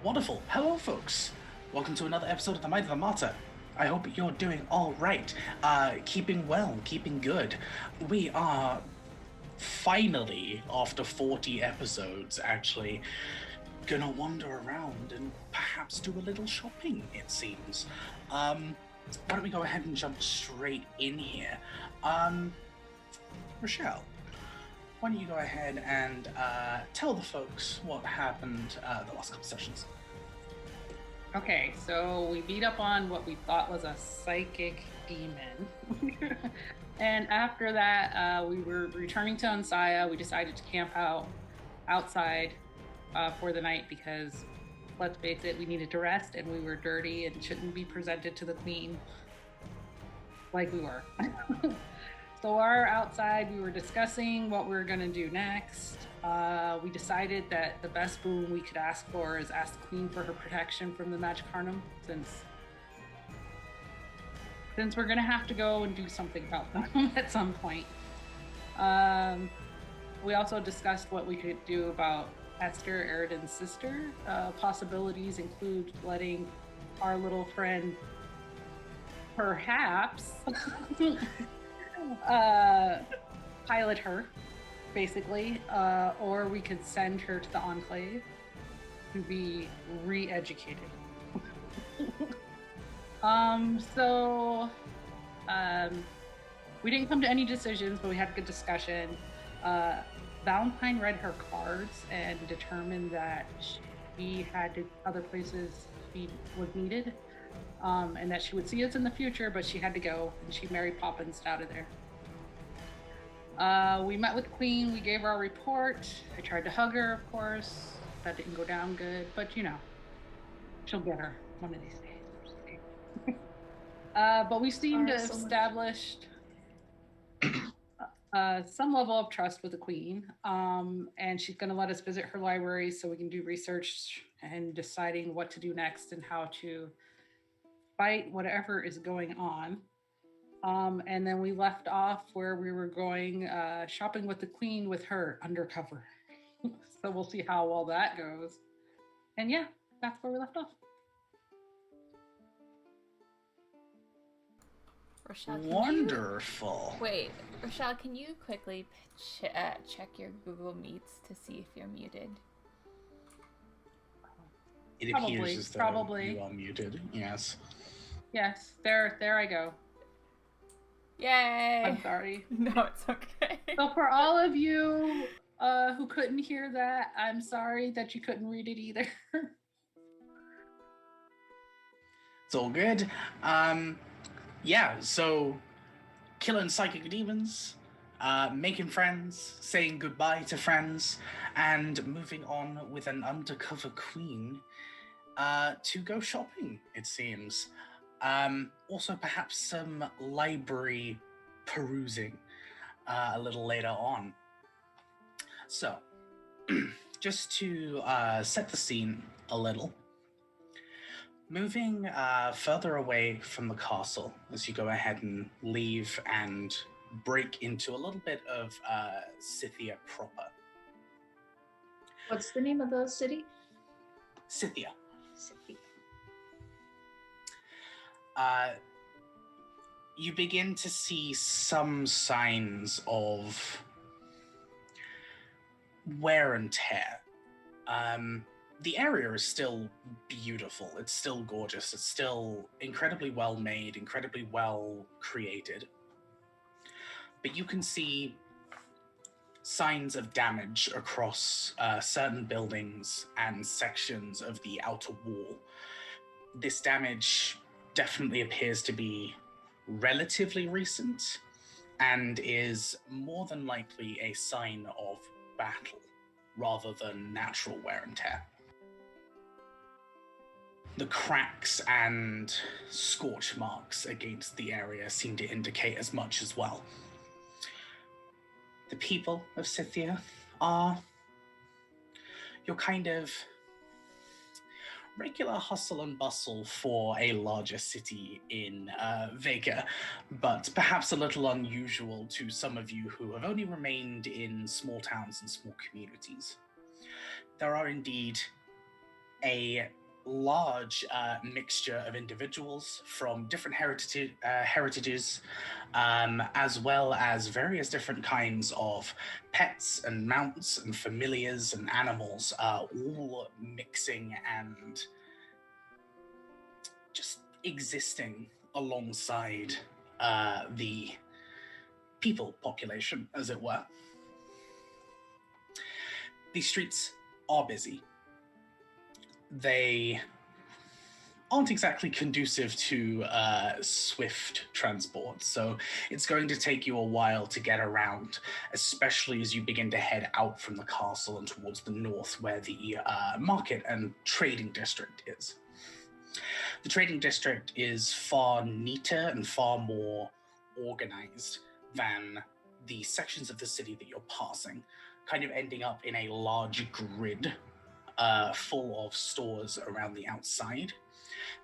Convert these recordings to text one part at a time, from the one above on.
Wonderful. Hello, folks. Welcome to another episode of the Might of the Martyr. I hope you're doing all right. Keeping well, keeping good. We are finally, after 40 episodes, actually gonna wander around and perhaps do a little shopping, it seems. Why don't we go ahead and jump straight in here? Rochelle, why don't you go ahead and tell the folks what happened the last couple sessions? Okay, so we beat up on what we thought was a psychic demon. And after that, we were returning to Ansaya. We decided to camp outside for the night because, let's face it, we needed to rest and we were dirty and shouldn't be presented to the queen like we were. So while outside, we were discussing what we were going to do next. We decided that the best boon we could ask for is ask the queen for her protection from the Magicarnum, since we're going to have to go and do something about them at some point. We also discussed what we could do about Esther, Eridan's sister. Possibilities include letting our little friend perhaps pilot her, basically, or we could send her to the Enclave to be re-educated. We didn't come to any decisions, but we had a good discussion. Valentine read her cards and determined that she had other places she was needed, and that she would see us in the future, but she had to go, and she Mary Poppins out of there. We met with Queen, we gave her our report. I tried to hug her, of course. That didn't go down good, but you know, she'll get her one of these days. But we seem to have established some level of trust with the Queen, and she's going to let us visit her library so we can do research and deciding what to do next and how to fight whatever is going on. And then we left off where we were going shopping with the Queen with her undercover. So we'll see how well that goes. And yeah, that's where we left off. Rochelle, Wonderful. Wait, Rochelle, can you quickly check your Google Meets to see if you're muted? It appears as though you are muted, yes. Yes, there I go. Yay! I'm sorry. No, it's okay. So for all of you who couldn't hear that, I'm sorry that you couldn't read it either. It's all good. Yeah, so killing psychic demons, making friends, saying goodbye to friends, and moving on with an undercover queen to go shopping, it seems. Also perhaps some library perusing a little later on. So, just to set the scene a little, moving further away from the castle as you go ahead and leave and break into a little bit of Scythia proper. What's the name of the city? Scythia. You begin to see some signs of wear and tear. The area is still beautiful. It's still gorgeous. It's still incredibly well made, incredibly well created. But you can see signs of damage across certain buildings and sections of the outer wall. This damage definitely appears to be relatively recent and is more than likely a sign of battle rather than natural wear and tear. The cracks and scorch marks against the area seem to indicate as much as well. The people of Scythia are your kind of regular hustle and bustle for a larger city in Vega, but perhaps a little unusual to some of you who have only remained in small towns and small communities. There are indeed a large mixture of individuals from different heritages, as well as various different kinds of pets and mounts and familiars and animals, all mixing and just existing alongside the people population, as it were. These streets are busy. They aren't exactly conducive to swift transport, so it's going to take you a while to get around, especially as you begin to head out from the castle and towards the north, where the market and trading district is. The trading district is far neater and far more organized than the sections of the city that you're passing, kind of ending up in a large grid full of stores around the outside.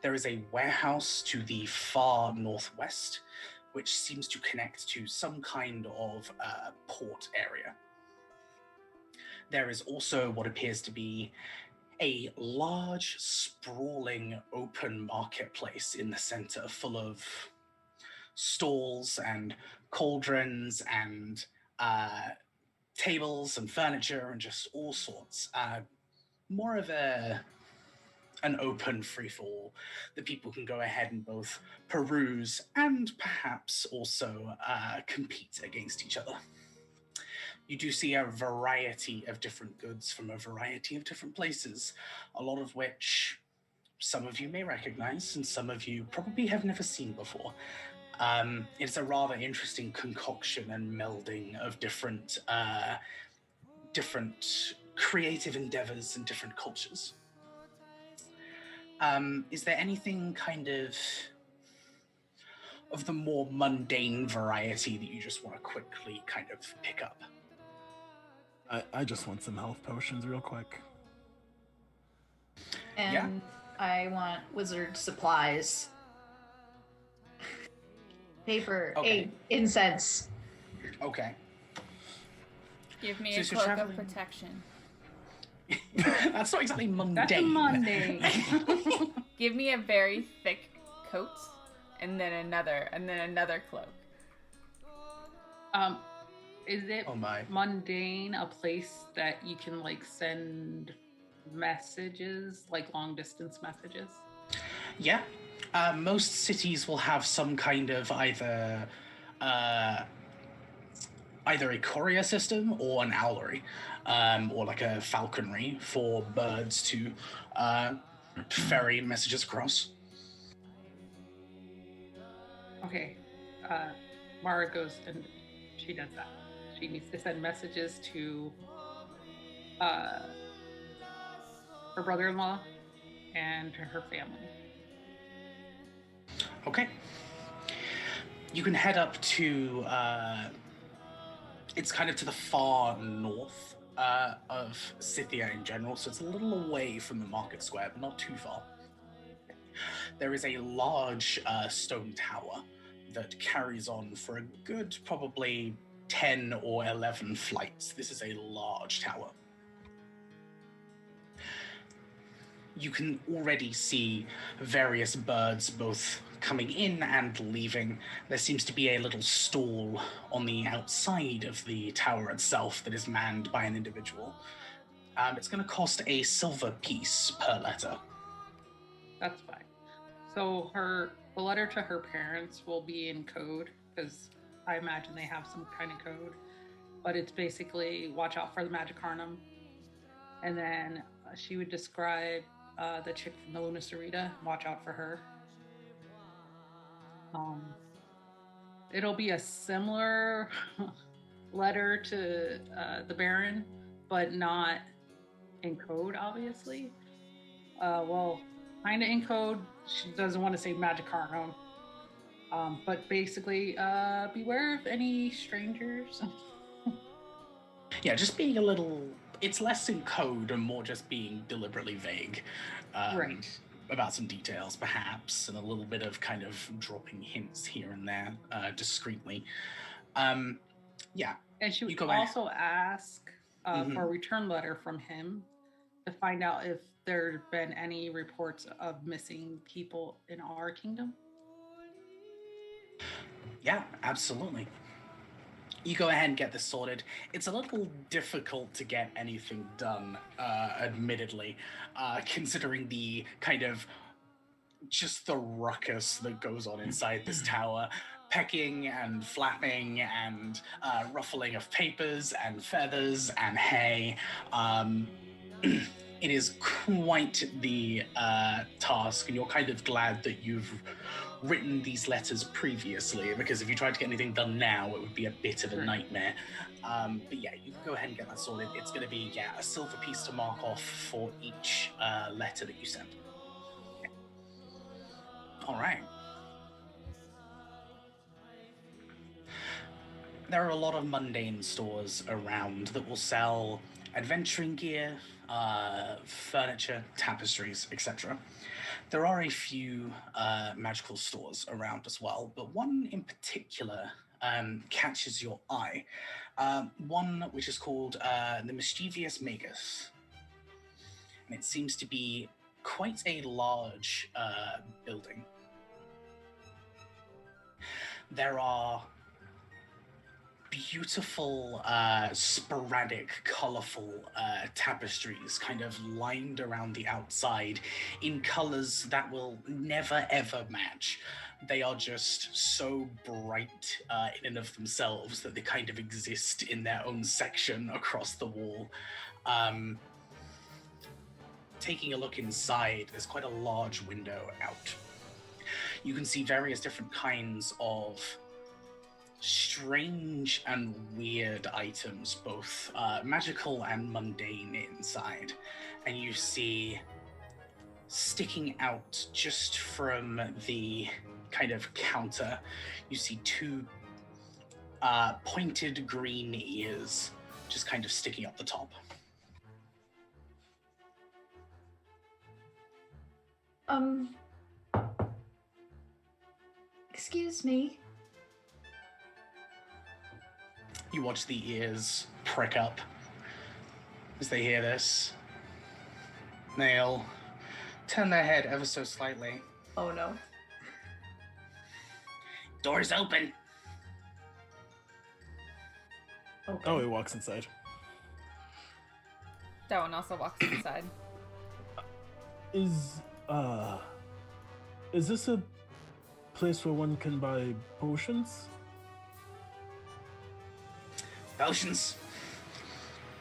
There is a warehouse to the far northwest, which seems to connect to some kind of port area. There is also what appears to be a large, sprawling, open marketplace in the center, full of stalls and cauldrons and tables and furniture and just all sorts. More of an open free-for-all that people can go ahead and both peruse and perhaps also compete against each other. You do see a variety of different goods from a variety of different places, a lot of which some of you may recognize and some of you probably have never seen before. It's a rather interesting concoction and melding of different creative endeavors and different cultures. Is there anything kind of the more mundane variety that you just want to quickly kind of pick up? I just want some health potions real quick. And Yeah. I want wizard supplies. Paper, Okay. incense. Okay. Give me So a you're cloak traveling- of protection. That's not exactly mundane. That's Monday. Give me a very thick coat, and then another cloak. Is it Oh my. mundane a place that you can like send messages, like long distance messages? Yeah. Most cities will have some kind of either a courier system or an owlery, or like a falconry for birds to ferry messages across. Okay. Mara goes and she does that. She needs to send messages to her brother-in-law and to her family. Okay. You can head up to it's kind of to the far north of Scythia in general, so it's a little away from the market square, but not too far. There is a large stone tower that carries on for a good probably 10 or 11 flights. This is a large tower. You can already see various birds both coming in and leaving. There seems to be a little stall on the outside of the tower itself that is manned by an individual. It's going to cost a silver piece per letter. That's fine. So the letter to her parents will be in code, because I imagine they have some kind of code. But it's basically watch out for the Magicarnum. And then she would describe the chick from the Luna Cerita, watch out for her. It'll be a similar letter to the Baron, but not in code, obviously. Well, kind of in code. She doesn't want to say Magicarnum. But basically, beware of any strangers. Yeah, just being a little... It's less in code and more just being deliberately vague. Right. About some details, perhaps, and a little bit of kind of dropping hints here and there, discreetly. Yeah. And she would You go ahead. also ask for a return letter from him to find out if there have been any reports of missing people in our kingdom? Yeah, absolutely. You go ahead and get this sorted. It's a little difficult to get anything done, admittedly, considering the kind of just the ruckus that goes on inside this tower. Pecking and flapping and ruffling of papers and feathers and hay. It is quite the task, and you're kind of glad that you've written these letters previously, because if you tried to get anything done now, it would be a bit of a nightmare. But yeah, you can go ahead and get that sorted. It's going to be, a silver piece to mark off for each letter that you send. Okay. All right. There are a lot of mundane stores around that will sell adventuring gear, furniture, tapestries, etc. There are a few magical stores around as well, but one in particular catches your eye. One which is called the Mischievous Magus. And it seems to be quite a large building. There are beautiful, sporadic, colorful tapestries kind of lined around the outside in colors that will never ever match. They are just so bright in and of themselves that they kind of exist in their own section across the wall. Taking a look inside, there's quite a large window out. You can see various different kinds of strange and weird items, both magical and mundane inside. And you see, sticking out just from the kind of counter, you see two pointed green ears just kind of sticking up the top. Excuse me. You watch the ears prick up as they hear this. They'll turn their head ever so slightly. Oh no. Door's open. Okay. Oh, he walks inside. That one also walks inside. Is this a place where one can buy potions? Potions?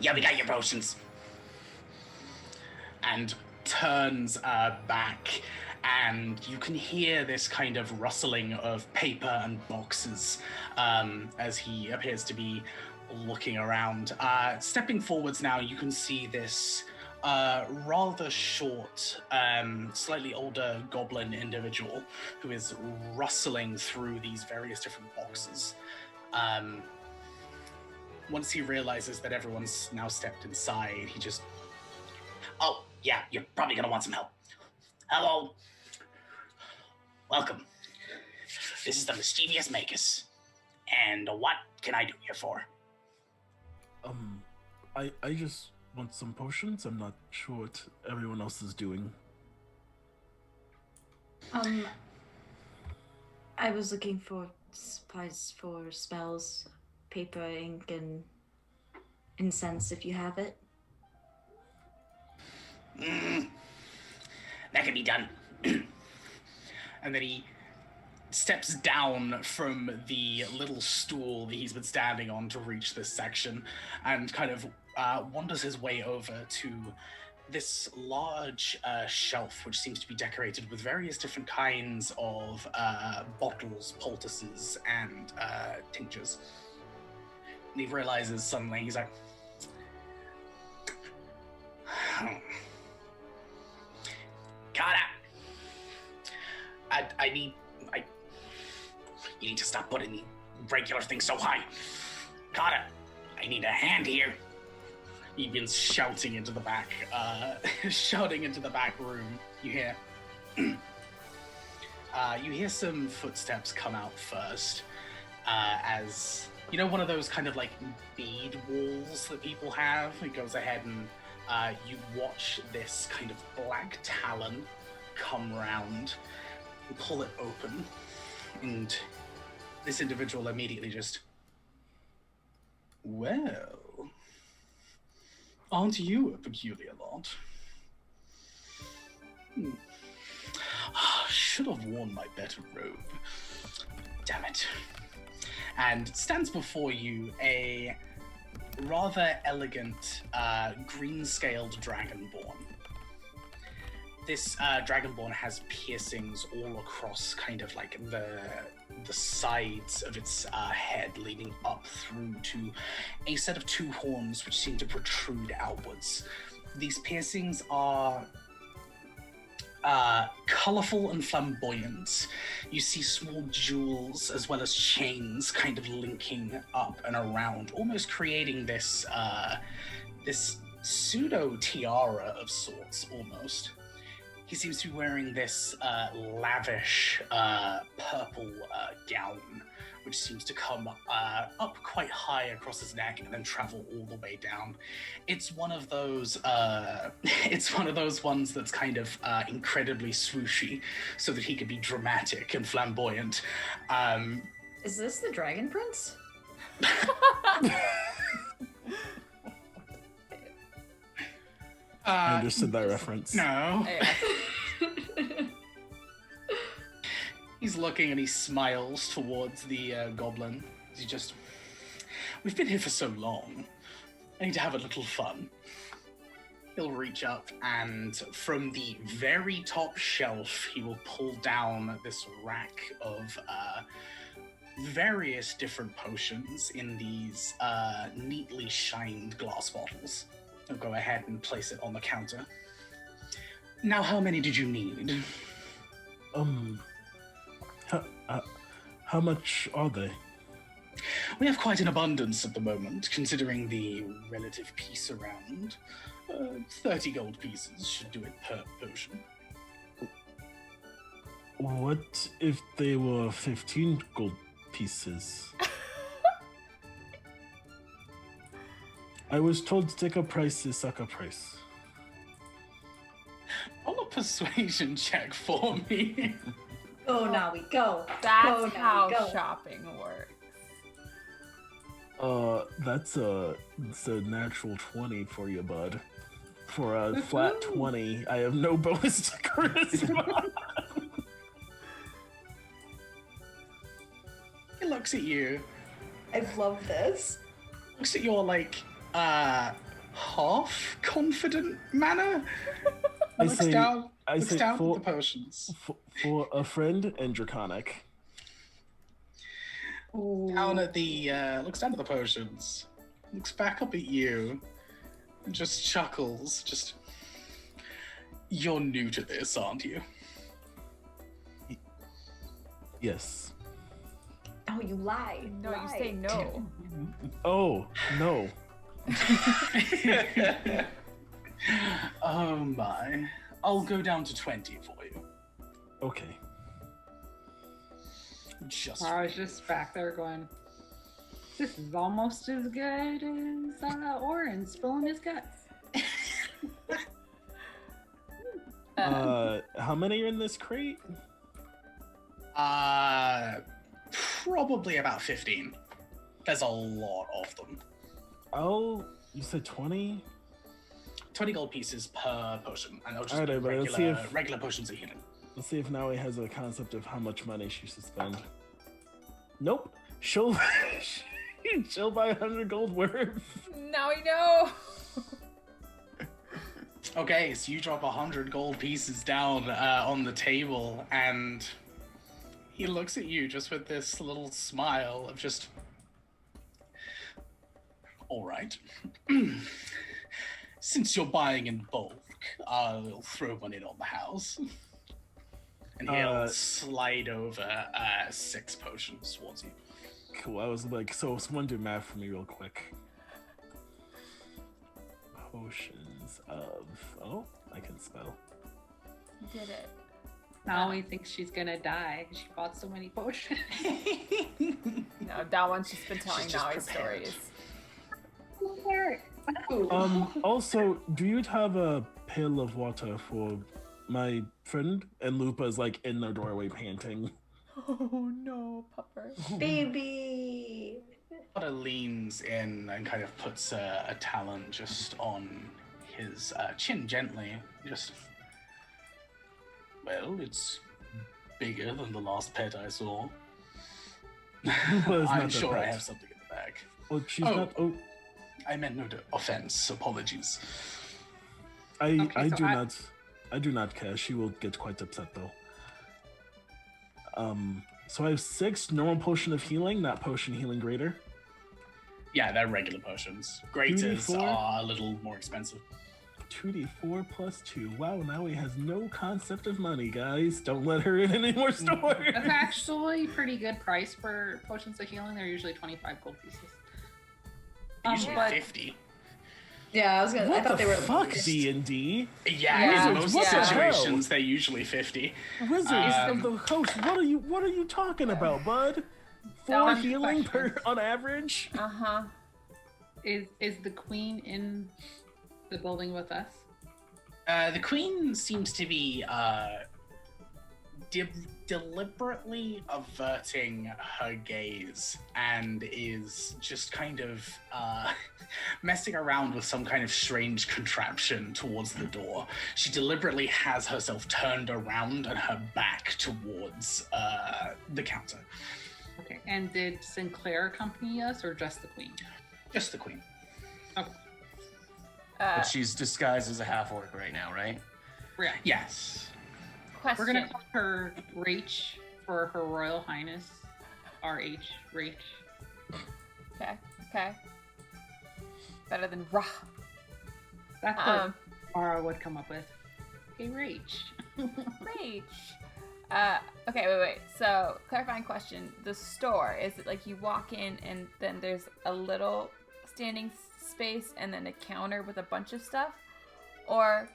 Yeah, we got your potions. And turns back, and you can hear this kind of rustling of paper and boxes as he appears to be looking around. Stepping forwards now, you can see this rather short, slightly older goblin individual who is rustling through these various different boxes. Once he realizes that everyone's now stepped inside, he just... Oh, yeah, you're probably gonna want some help. Hello. Welcome. This is the Mischievous Magus. And what can I do here for? I just want some potions. I'm not sure what everyone else is doing. I was looking for supplies for spells, paper, ink, and incense, if you have it. That can be done. And then he steps down from the little stool that he's been standing on to reach this section, and kind of wanders his way over to this large shelf, which seems to be decorated with various different kinds of bottles, poultices, and tinctures. And he realizes suddenly, he's like, Kata, you need to stop putting the regular things so high. Kata, I need a hand here. He begins shouting into the back, room. You hear, you hear some footsteps come out first, as, you know, one of those kind of like bead walls that people have. He goes ahead and you watch this kind of black talon come round and pull it open, and this individual immediately just, well, aren't you a peculiar lot? Should have worn my better robe. Damn it. And stands before you a rather elegant green-scaled dragonborn. This dragonborn has piercings all across kind of like the sides of its head, leading up through to a set of two horns which seem to protrude outwards. These piercings are colorful and flamboyant. You see small jewels as well as chains kind of linking up and around, almost creating this this pseudo tiara of sorts, almost. He seems to be wearing this lavish purple gown, which seems to come up quite high across his neck and then travel all the way down. It's one of those. It's one of those ones that's kind of incredibly swooshy, so that he could be dramatic and flamboyant. Is this the Dragon Prince? I understood that reference. No. He's looking and he smiles towards the goblin. He just, we've been here for so long. I need to have a little fun. He'll reach up and from the very top shelf, he will pull down this rack of various different potions in these neatly shined glass bottles. He'll go ahead and place it on the counter. Now, how many did you need? How much are they? We have quite an abundance at the moment, considering the relative peace around. 30 gold pieces should do it per potion. What if they were 15 gold pieces? I was told to take a price to suck a price. Roll a persuasion check for me. Go now, we go. That's Go now, how go. shopping works. That's a natural 20 for you, bud. For a flat 20, I have no bonus to charisma. He looks at you. I love this. Looks at your, like, half confident manner. Looks down at the potions. For a friend and draconic. Down at the looks down at the potions. Looks back up at you. And just chuckles. Just, you're new to this, aren't you? Yes. Oh, you lie. No, you say no. Oh, no. Oh my. I'll go down to 20 for you. Okay. I was just back there going, this is almost as good as Orin spilling his guts. How many are in this crate? Probably about 15. There's a lot of them. You said 20? 20 gold pieces per potion. And they'll just Alright, be let's see regular potions of healing. Let's see if Naui has a concept of how much money she should spend. Nope. She'll buy 100 gold worth. Now we know. Okay, so you drop 100 gold pieces down on the table, and he looks at you just with this little smile of just, all right. Since you're buying in bulk, I'll throw one in on the house. And he'll slide over 6 potions towards you. Cool. I was like, so someone do math for me real quick. Potions of... Oh, I can spell. You did it. Now he thinks she's gonna die. She bought so many potions. No, that one's just been telling She's just Naui prepared. stories. Also, do you have a pail of water for my friend? And Lupa's like in the doorway panting. Oh no, pupper. Baby. Potter leans in and kind of puts a talon just on his chin gently. Just, well, it's bigger than the last pet I saw. Lupa's I'm not the sure I pet. have something in the bag. Oh, she's Oh. not. Oh, I meant no offense. Apologies. I so I do not care. She will get quite upset though. So I have 6 normal potion of healing, not potion healing greater. Yeah, they're regular potions. Graters 2d4? are a little more expensive. 2d4 plus 2. Wow, now he has no concept of money, guys. Don't let her in any more stores. That's actually pretty good price for potions of healing. They're usually 25 gold pieces. Usually but 50. Yeah, I What thought the they were fuck, least. D&D? Yeah, in Wizards, most what the situations hell? they're usually 50. Wizards of the Coast, what are you talking about, bud? 4 Dumb healing questions. on average? Uh-huh. Is the queen in the building with us? The queen seems to be deliberately averting her gaze and is just kind of messing around with some kind of strange contraption towards the door. She deliberately has herself turned around and her back towards the counter. Okay. And did Sinclair accompany us or just the queen? Just the queen. Okay. But she's disguised as a half-orc right now, right? Yeah. Yes. Question. We're gonna call her Rach for Her Royal Highness. RH. Rach. Okay. Better than Rah. That's what Mara would come up with. Hey, Rach. Rach. Okay, wait. So, clarifying question. The store, is it like you walk in and then there's a little standing space and then a counter with a bunch of stuff? Or,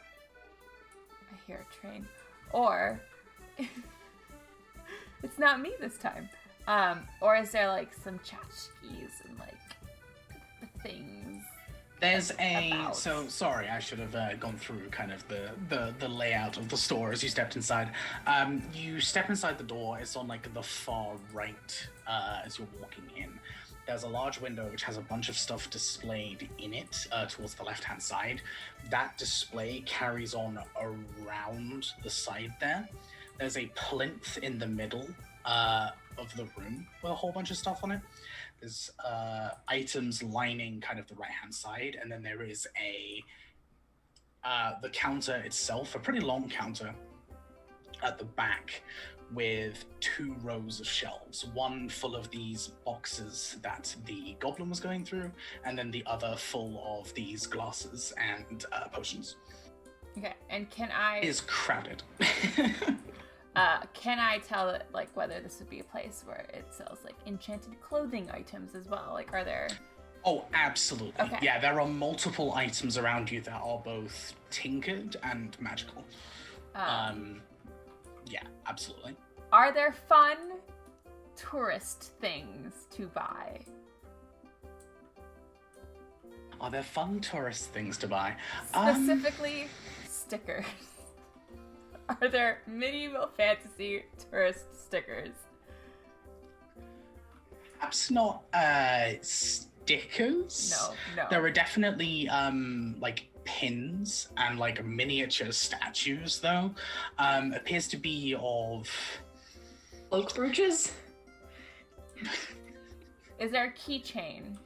I hear a train. Or, it's not me this time. Or is there like some tchotchkes and like things? There's About. so sorry, I should have gone through kind of the layout of the store as you stepped inside. You step inside the door, it's on like the far right as you're walking in. There's a large window which has a bunch of stuff displayed in it towards the left-hand side. That display carries on around the side there. There's a plinth in the middle of the room with a whole bunch of stuff on it. There's items lining kind of the right-hand side, and then there is the counter itself, a pretty long counter at the back with 2 rows of shelves, one full of these boxes that the goblin was going through, and then the other full of these glasses and potions. Okay, and can I... It is crowded. Can I tell it, like, whether this would be a place where it sells, like, enchanted clothing items as well? Like, are there... Oh, absolutely. Okay. Yeah, there are multiple items around you that are both tinkered and magical. Yeah, absolutely. Are there fun tourist things to buy? Are there fun tourist things to buy? Specifically, stickers. Are there medieval fantasy tourist stickers? Perhaps not stickers. No. There are definitely like pins and like miniature statues though. Appears to be of Cloak brooches? Is there a keychain?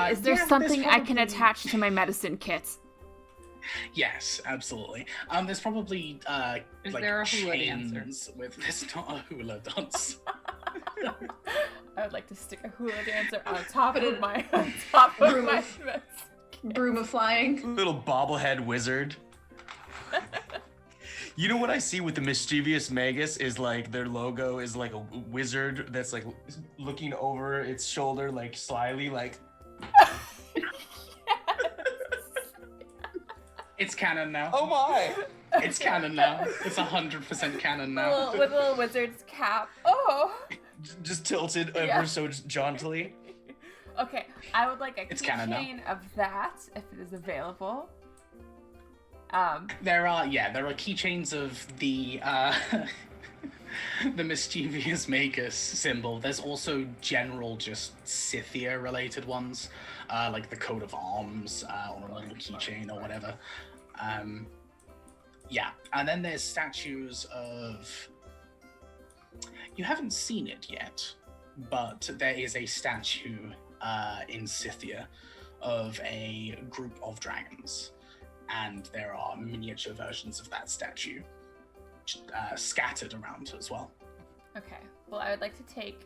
Is there yeah, something there's I can probably- attach to my medicine kit? Yes, absolutely. There's probably Is like there a hula dancer? chains with there's not a hula dance. I would like to stick a hula dancer on top Put of it- my Broom my of- Broom of flying. Little bobblehead wizard. You know what I see with the Mischievous Magus is like their logo is like a wizard that's like looking over its shoulder like slyly like It's canon now. oh my. It's canon now. It's 100% canon now. with a little wizard's cap. Oh. Just tilted Yeah. ever so jauntily. Okay, I would like a It's canon now. keychain of that if it is available. There are keychains of the the Mischievous Magus symbol. There's also general just Scythia related ones, like the coat of arms on a little keychain or whatever. Yeah, and then there's statues of. You haven't seen it yet, but there is a statue in Scythia of a group of dragons, and there are miniature versions of that statue scattered around as well. Okay. Well, I would like to take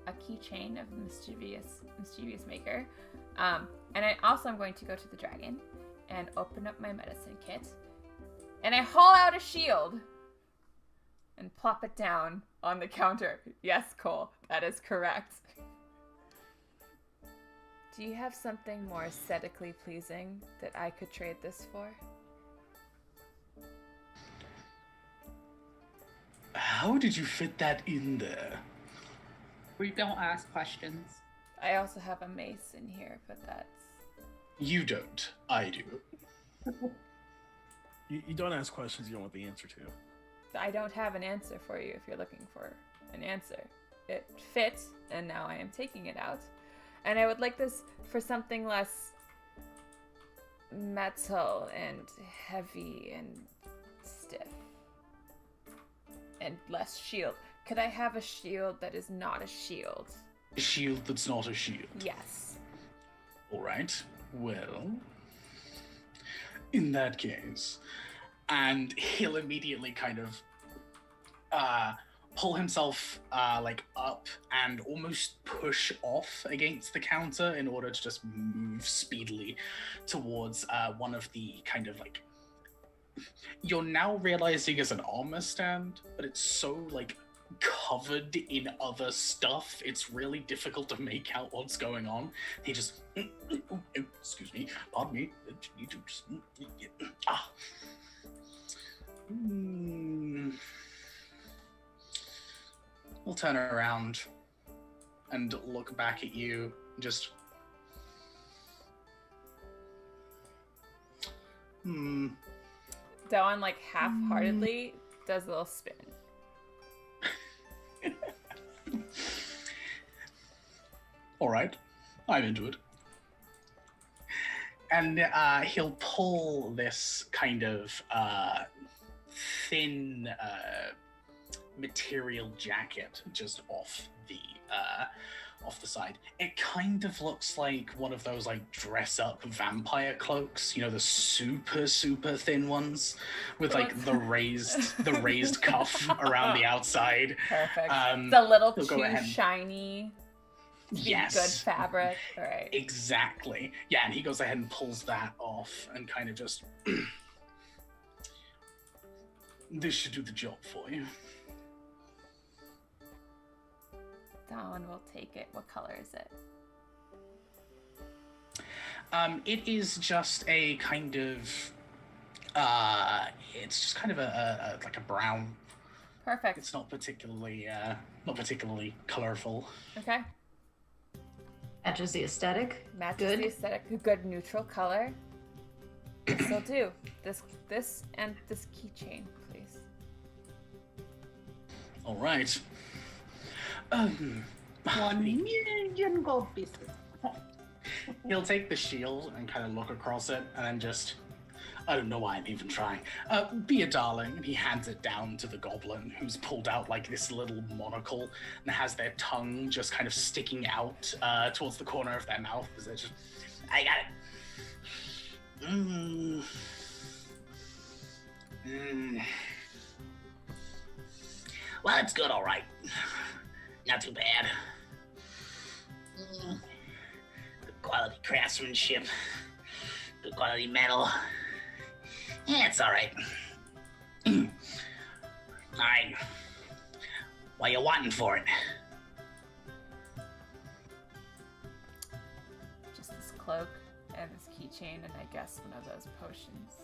a keychain of Mischievous Maker, and I also am going to go to the dragon and open up my medicine kit, and I haul out a shield and plop it down on the counter. Yes, Cole, that is correct. Do you have something more aesthetically pleasing that I could trade this for? How did you fit that in there? We don't ask questions. I also have a mace in here, but that's... You don't. I do. You don't ask questions you don't want the answer to. I don't have an answer for you if you're looking for an answer. It fits, and now I am taking it out. And I would like this for something less metal and heavy and stiff. And less shield. Could I have a shield that is not a shield? A shield that's not a shield. Yes. All right. Well, in that case, and he'll immediately kind of pull himself like up and almost push off against the counter in order to just move speedily towards one of the kind of like you're now realizing is an armor stand, but it's so like covered in other stuff, it's really difficult to make out what's going on. He just excuse me, pardon me, need to just We'll turn around and look back at you, just Dawn, like, half-heartedly does a little spin. All right, I'm into it. And he'll pull this kind of thin material jacket just off the side. It kind of looks like one of those like dress-up vampire cloaks, you know, the super thin ones with like the raised cuff around the outside. Perfect. It's a little too ahead. shiny. Yes. Good fabric. All right. Exactly. Yeah, and he goes ahead and pulls that off and kind of just this should do the job for you. Dawn will take it. What color is it? It is just a kind of it's just kind of a like a brown. Perfect. It's not particularly colorful. Okay. Matches the aesthetic. Matches Good. the aesthetic. A good neutral color. This will do. This and this keychain, please. All right. 1 million gold pieces. He'll take the shield and kind of look across it, and then just, I don't know why I'm even trying. Be a darling. And he hands it down to the goblin, who's pulled out like this little monocle and has their tongue just kind of sticking out towards the corner of their mouth. As they're just, I got it. Well, it's good, all right. Not too bad. Good quality craftsmanship. Good quality metal. Yeah, it's all right. All right. What you wanting for it? Just this cloak and this keychain, and I guess one of those potions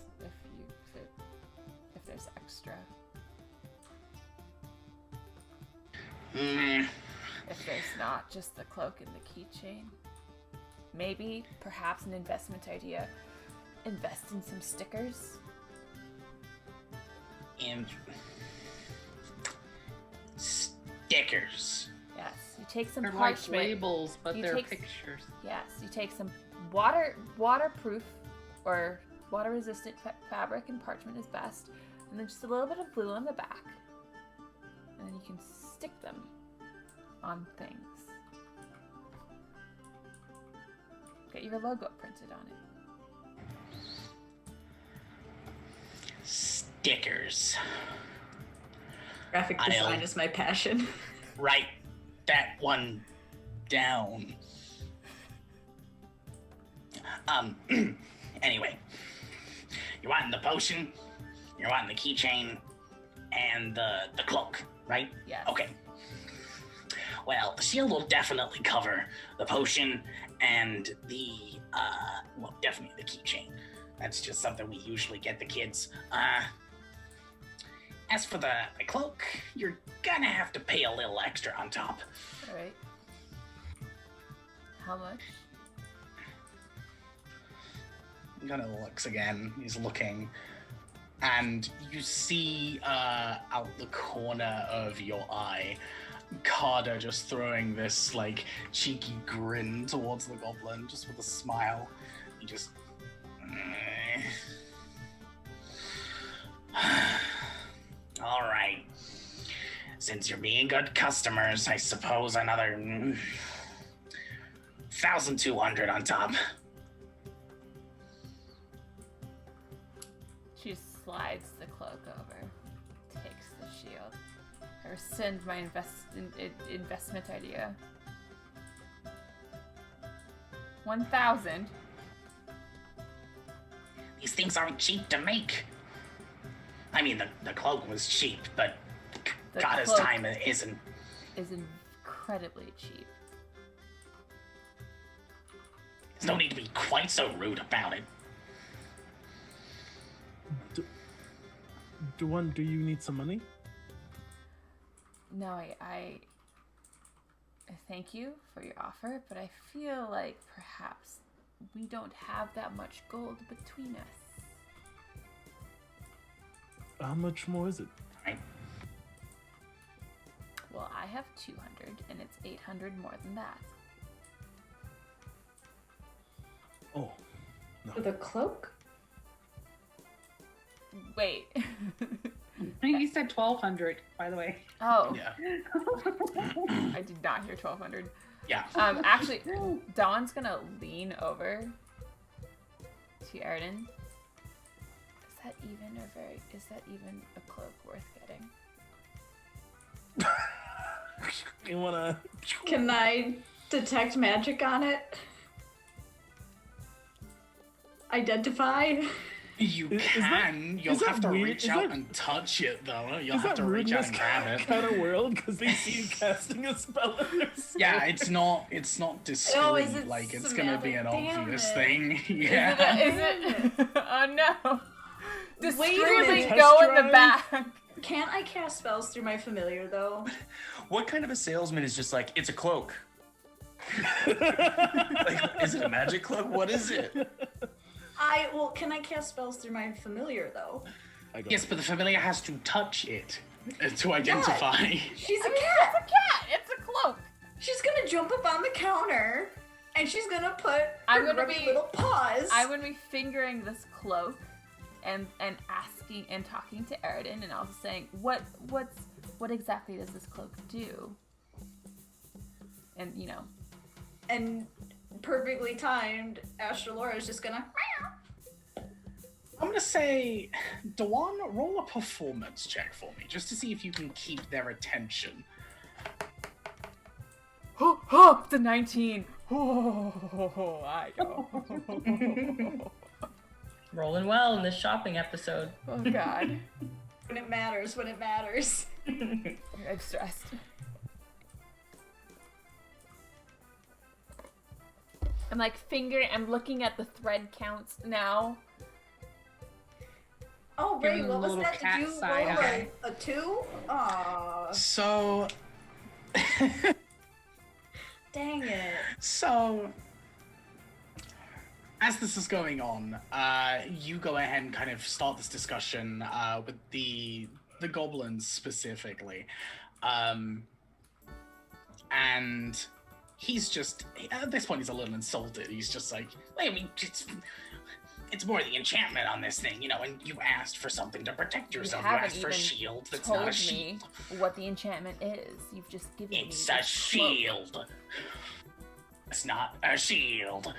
if there's extra. If there's not, just the cloak and the keychain. maybe, perhaps an investment idea. Invest in some stickers. And stickers. Yes, you take some They're like parchment. labels, but You they're take- pictures. Yes, you take some waterproof or water-resistant fabric, and parchment is best, and then just a little bit of glue on the back, and then you can stick them on things. Get your logo printed on it. Stickers. Graphic design is my passion. Write that one down. Anyway. You're wanting the potion, you're wanting the keychain, and the cloak, right? Yes. Okay. Well, the shield will definitely cover the potion and definitely the keychain. That's just something we usually get the kids. As for the cloak, you're gonna have to pay a little extra on top. All right. How much? He kind of looks again. He's looking, and you see out the corner of your eye, Carter just throwing this like cheeky grin towards the goblin, just with a smile. He just. All right. Since you're being good customers, I suppose another 1,200 on top. She slides the cloak over, takes the shield. I rescind my investment idea. 1,000. These things aren't cheap to make. I mean, the cloak was cheap, but The Carter's cloak time isn't. is incredibly cheap. There's no need to be quite so rude about it. Do you need some money? No, I thank you for your offer, but I feel like perhaps we don't have that much gold between us. How much more is it? Right? Well, I have 200, and it's 800 more than that. Oh, no. For the cloak? Wait. He said 1,200, by the way. Oh, Yeah. I did not hear 1,200. Yeah. Actually, Dawn's gonna lean over to Aridin. Is that even a cloak worth getting? You wanna? Can I detect magic on it? Identify? You Is can. You'll is that have to weird? reach Is out that- and touch it, though. You'll Is have that to reach out rudeness and grab it. kind of world? Because they see you casting a spell in their Yeah, it's not discreet. Oh, is it like it's gonna be an semantic? Damn obvious it. thing. Yeah. Is it? Oh no! Wait a Discreetly minute. go in the Test back. Can't I cast spells through my familiar though? What kind of a salesman is just like, it's a cloak? Like, is it a magic cloak? What is it? Can I cast spells through my familiar though? I got Yes, it. but the familiar has to touch it to identify. She's a It's cat. a cat. It's a cloak. She's gonna jump up on the counter and she's gonna put I'm her gonna grubby be- little paws. I would be fingering this cloak, and asking and talking to Aridin, and also saying, what exactly does this cloak do? And And perfectly timed, Astralora is just gonna. I'm gonna say, Dewan, roll a performance check for me, just to see if you can keep their attention. oh, it's a 19. Oh, I know. Rolling well in this shopping episode. Oh God, When it matters, when it matters. I'm stressed. I'm like I'm looking at the thread counts now. Oh, Give Ray, him what a was little that? cat Did you side roll eye. a 2? Aww. So, Dang it. so As this is going on, you go ahead and kind of start this discussion with the goblins specifically. And he's just, at this point, he's a little insulted. He's just like, I mean, it's more the enchantment on this thing, you know, and you asked for something to protect yourself. You asked for a shield that's not a shield. What the enchantment is. You've just given me It's a shield. It's not a shield.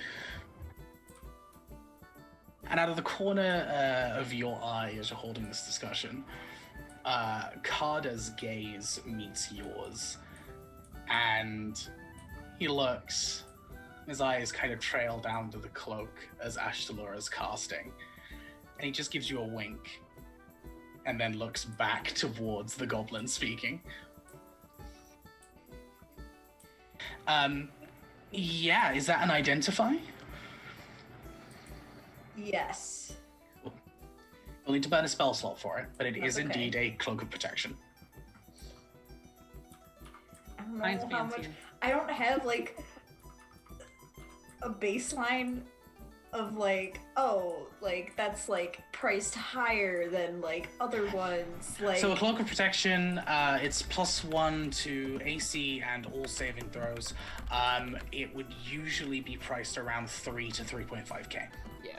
And out of the corner of your eye as you're holding this discussion, Carda's gaze meets yours. And he looks, his eyes kind of trail down to the cloak as Ashtalor is casting. And he just gives you a wink and then looks back towards the goblin speaking. Yeah, is that an identify? Yes. You'll need to burn a spell slot for it, but it is That's okay. indeed a cloak of protection. I don't Mine's know how much. fancier. I don't have like a baseline of like, oh, like that's like priced higher than like other ones. Like, So a cloak of protection, it's +1 to AC and all saving throws. It would usually be priced around 3 to 3.5k. Yeah.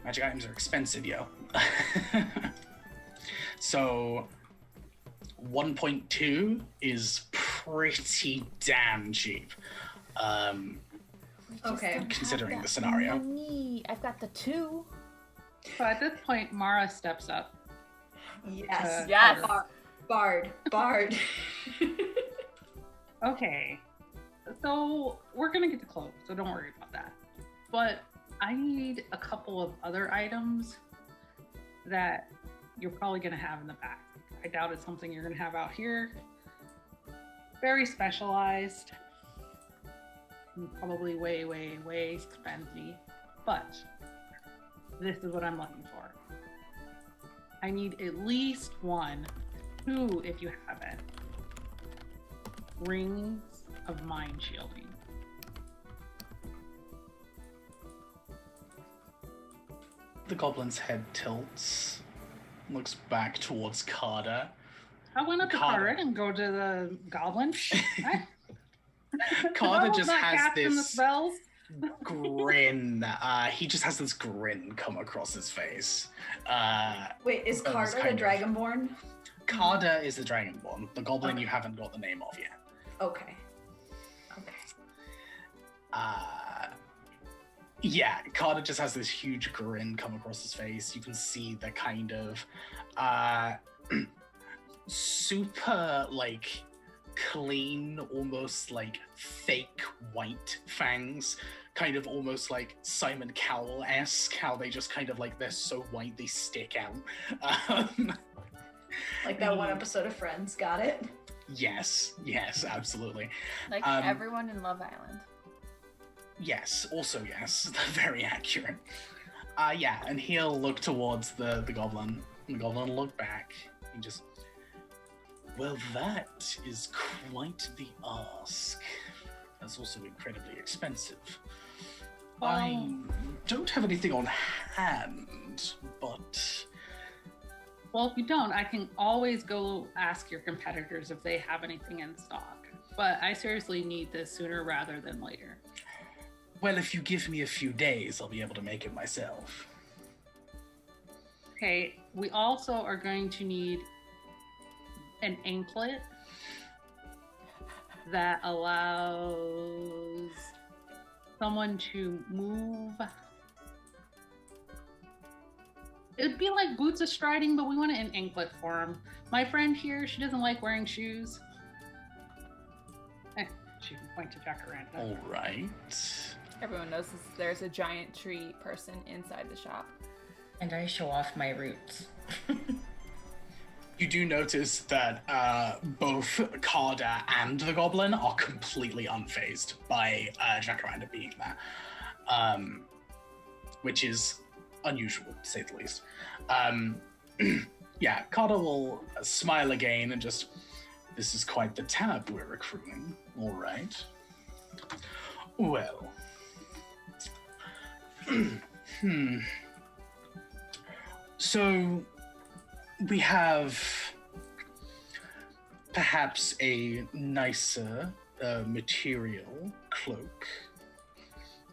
Magic items are expensive, yo. So 1.2 is pretty damn cheap. okay. Considering the scenario. I've got the 2. So at this point, Mara steps up. Yes. Yes. Bard. Okay, so we're gonna get the cloak, so don't worry about that. But I need a couple of other items that you're probably gonna have in the back. I doubt it's something you're gonna have out here. Very specialized. And probably way, way, way expensive. But this is what I'm looking for. I need at least 1, 2 if you have it. Rings of mind shielding. The goblin's head tilts, looks back towards Carda. I went up to Carter. Carter and go to the goblin. Carda just not has casting the this spells. grin. He just has this grin come across his face. Wait, is That was Carter the kind of- Dragonborn? Carda is the Dragonborn. The goblin Okay. you haven't got the name of yet. Okay. Yeah, Carter just has this huge grin come across his face. You can see the kind of super like clean, almost like fake white fangs, kind of almost like Simon Cowell-esque, how they just kind of like, they're so white they stick out. Like that one episode of Friends, got it? Yes, absolutely. Like everyone in Love Island. Yes, also yes, very accurate. Yeah, and he'll look towards the goblin. The goblin will look back and just, well, that is quite the ask. That's also incredibly expensive. I don't have anything on hand, but... Well, if you don't, I can always go ask your competitors if they have anything in stock. But I seriously need this sooner rather than later. Well, if you give me a few days, I'll be able to make it myself. Okay, we also are going to need an anklet that allows someone to move. It would be like boots of striding, but we want an anklet for him. My friend here, she doesn't like wearing shoes. She can point to Jacaranda. All right. Everyone knows there's a giant tree person inside the shop. And I show off my roots. You do notice that both Carda and the goblin are completely unfazed by Jacaranda being there, which is unusual, to say the least. Yeah, Carda will smile again and just, this is quite the tab we're recruiting. All right. Well. So, we have perhaps a nicer material cloak.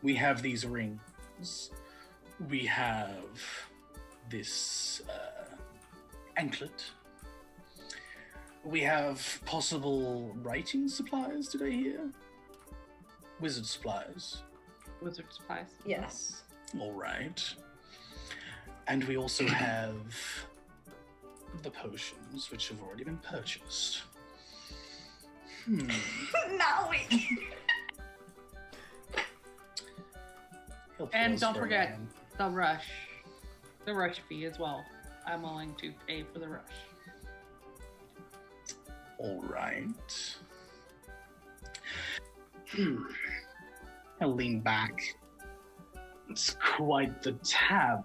We have these rings. We have this anklet. We have possible writing supplies, did I hear? Wizard supplies. Wizard supplies. Yes. All right. And we also have the potions, which have already been purchased. Now we. And don't forget the rush fee as well. I'm willing to pay for the rush. All right. I'll lean back. It's quite the tab.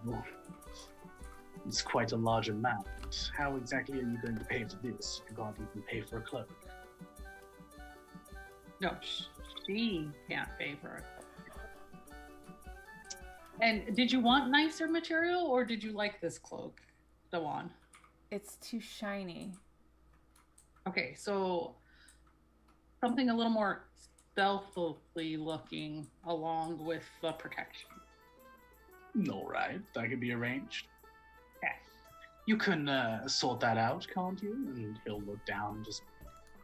It's quite a large amount. How exactly are you going to pay for this? You can't even pay for a cloak. No, she can't pay for it. And did you want nicer material, or did you like this cloak, Dawan? It's too shiny. Okay, so something a little more stealthily looking along with the protection. All right, that can be arranged. Okay. You can sort that out, can't you? And he'll look down and just,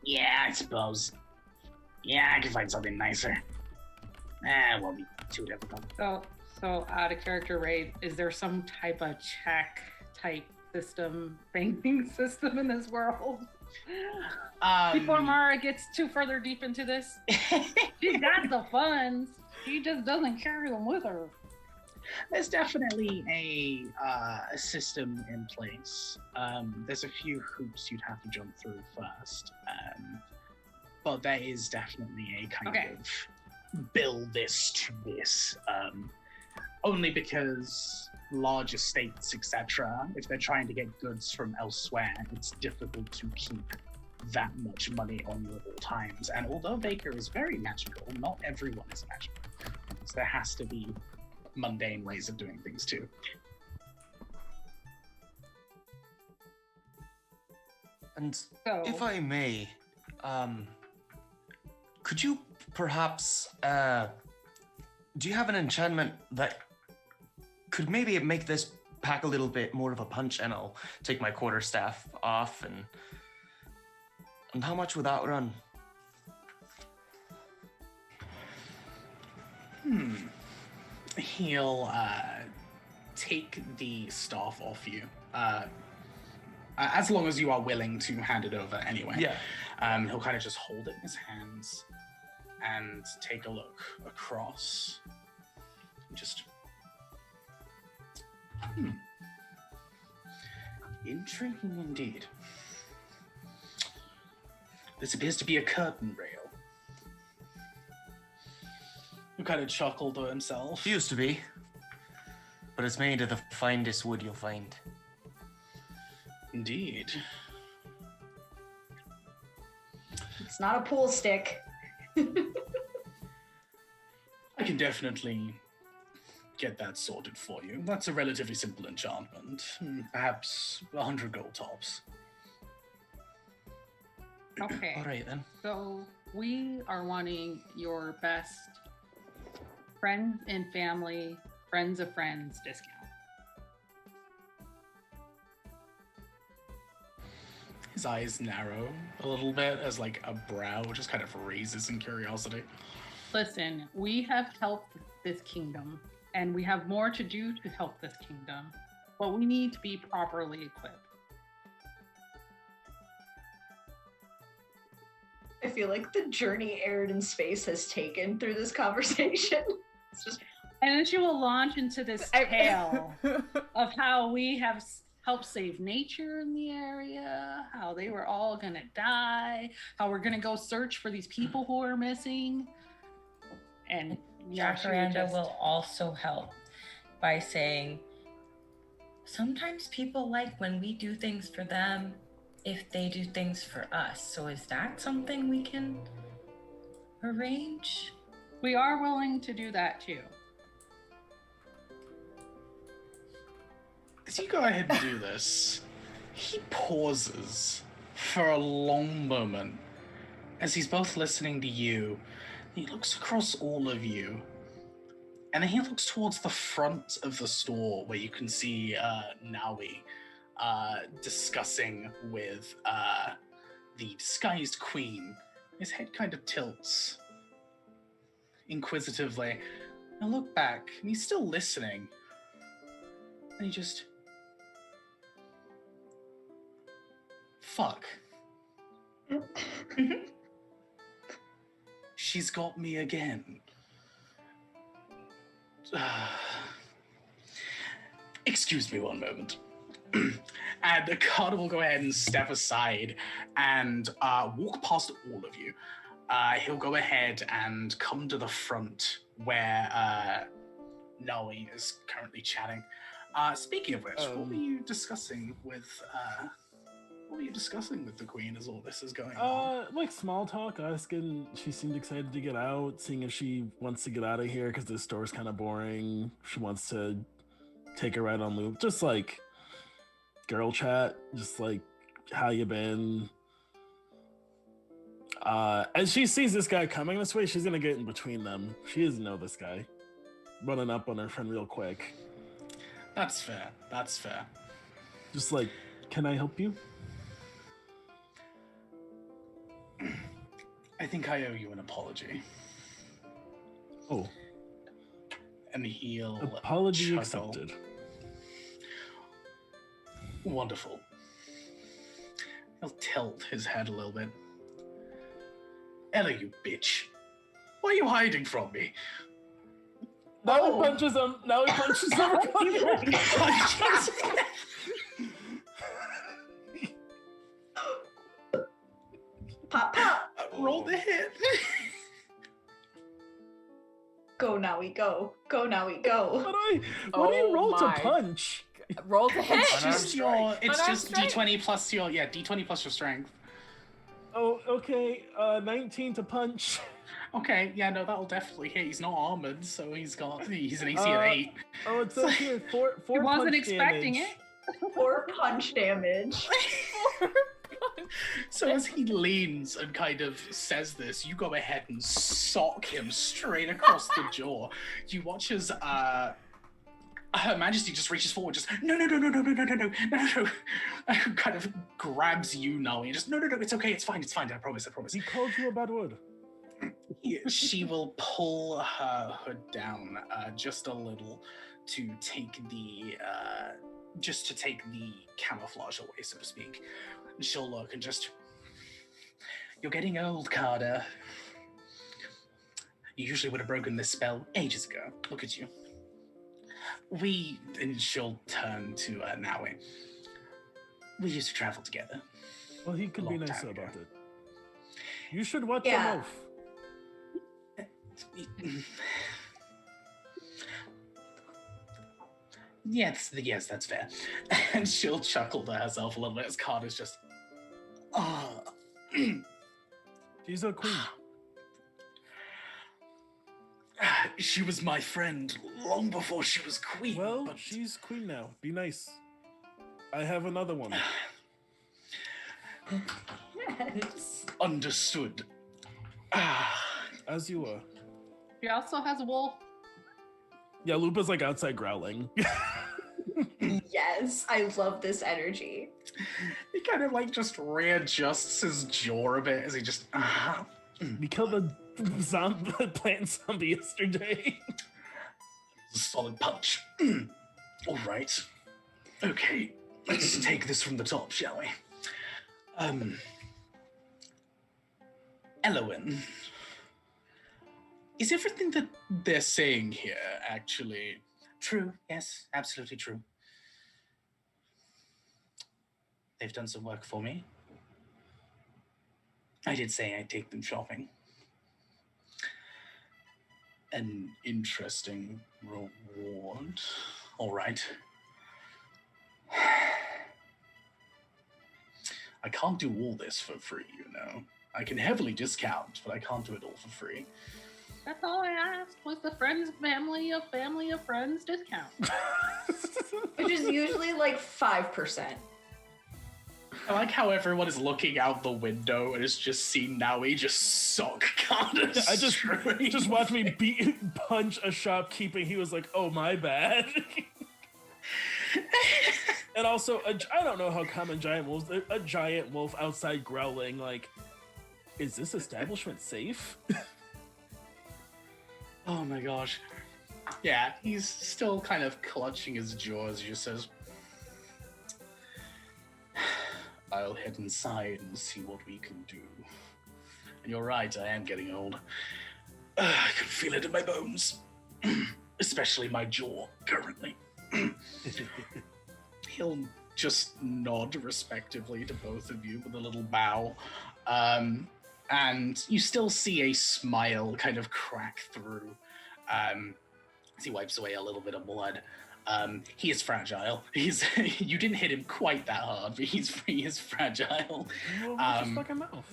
yeah, I suppose. Yeah, I can find something nicer. It won't be too difficult. So out of character, Ray, is there some type of check type system, banking system in this world? Before Mara gets too further deep into this, she's got the funds. She just doesn't carry them with her. There's definitely a system in place. There's a few hoops you'd have to jump through first. But there is definitely a kind of build this to this. Only because large estates, etc., if they're trying to get goods from elsewhere, it's difficult to keep that much money on you at all times. And although Baker is very magical, not everyone is magical. So there has to be mundane ways of doing things too. And So, if I may, could you perhaps, do you have an enchantment that could maybe make this pack a little bit more of a punch, and I'll take my quarterstaff off, and how much would that run? He'll take the staff off you, as long as you are willing to hand it over anyway. Yeah. He'll kind of just hold it in his hands and take a look across. Just intriguing indeed. This appears to be a curtain rail. He kind of chuckled to himself. Used to be, but it's made of the finest wood you'll find. Indeed. It's not a pool stick. I can definitely get that sorted for you. That's a relatively simple enchantment. Perhaps 100 gold tops. okay. All right then. So we are wanting your best friends and family, friends of friends discount. His eyes narrow a little bit as like a brow just kind of raises in curiosity. Listen, we have helped this kingdom, and we have more to do to help this kingdom, but we need to be properly equipped. I feel like the journey Arid in Space has taken through this conversation. It's just And then she will launch into this tale of how we have helped save nature in the area, how they were all gonna die, how we're gonna go search for these people who are missing. And yeah, she would Jacaranda just- will also help by saying, sometimes people like when we do things for them if they do things for us. So is that something we can arrange? We are willing to do that too. As you go ahead and do this, he pauses for a long moment as he's both listening to you. He looks across all of you, and then he looks towards the front of the store where you can see Naui discussing with the disguised queen. His head kind of tilts inquisitively. I look back, and he's still listening. And he just... Fuck. She's got me again. Excuse me one moment. And the Carter will go ahead and step aside and walk past all of you. He'll go ahead and come to the front where Noe is currently chatting. Speaking of which, what were you discussing with the queen as all this is going on? Like small talk, asking. She seemed excited to get out, seeing if she wants to get out of here because the store's kind of boring. She wants to take a ride on Loop. Just like girl chat, just like how you been. As she sees this guy coming this way, she's gonna get in between them. She doesn't know this guy. Running up on her friend real quick. That's fair. That's fair. Just like, can I help you? I think I owe you an apology. Oh. And he'll apology chuckle. accepted. Wonderful. He'll tilt his head a little bit. Ella, you bitch. Why are you hiding from me? Now he punches him. Now he punches him. Pop, pop. Roll the hit. Go now we go. Go now we go. What do you roll to punch? Roll to hit. It's just your. It's Unarmed just strength. D20 plus your. Yeah, D20 plus your strength. Oh, okay. 19 to punch. Okay, yeah, no, that'll definitely hit. He's not armored, so he's an AC of 8. Oh, it says here four He wasn't punch expecting damage. it. 4 punch damage. So as he leans and kind of says this, you go ahead and sock him straight across the jaw. You watch as Her Majesty just reaches forward, just no, kind of grabs you now, and just no, it's okay, it's fine, I promise. He called you a bad word. She will pull her hood down just a little to take the camouflage away, so to speak. And she'll look and just, you're getting old, Carter. You usually would have broken this spell ages ago. Look at you. And she'll turn to Naui. We used to travel together. Well, he could be Long nicer time ago. about it. You should watch Yeah. your mouth. Yes, that's fair. And she'll chuckle to herself a little bit as Carter's just, She's a queen. She was my friend long before she was queen. Well, but she's queen now. Be nice. I have another one. Yes. Understood. As you are. He also has a wolf. Yeah, Lupa's like outside growling. Yes, I love this energy. He kind of like just readjusts his jaw a bit as he just, We killed a plant zombie yesterday. solid punch. All right. Okay, let's take this from the top, shall we? Elowen, is everything that they're saying here actually true? Yes, absolutely true. They've done some work for me. I did say I'd take them shopping. An interesting reward. All right. I can't do all this for free, you know. I can heavily discount, but I can't do it all for free. That's all I asked was the family of friends discount. Which is usually like 5%. I like how everyone is looking out the window and has just seen Naui just sock Carter. I just watched me punch a shopkeeping. He was like, "Oh, my bad." And also, I don't know how common giant wolves. A giant wolf outside growling, like, "Is this establishment safe?" Oh my gosh. Yeah, he's still kind of clutching his jaws. He just says, I'll head inside and see what we can do. And you're right, I am getting old. I can feel it in my bones. Especially my jaw, currently. He'll just nod respectively to both of you with a little bow. And you still see a smile kind of crack through as he wipes away a little bit of blood. He is fragile. You didn't hit him quite that hard, but he is fragile. Well, just fucking mouth.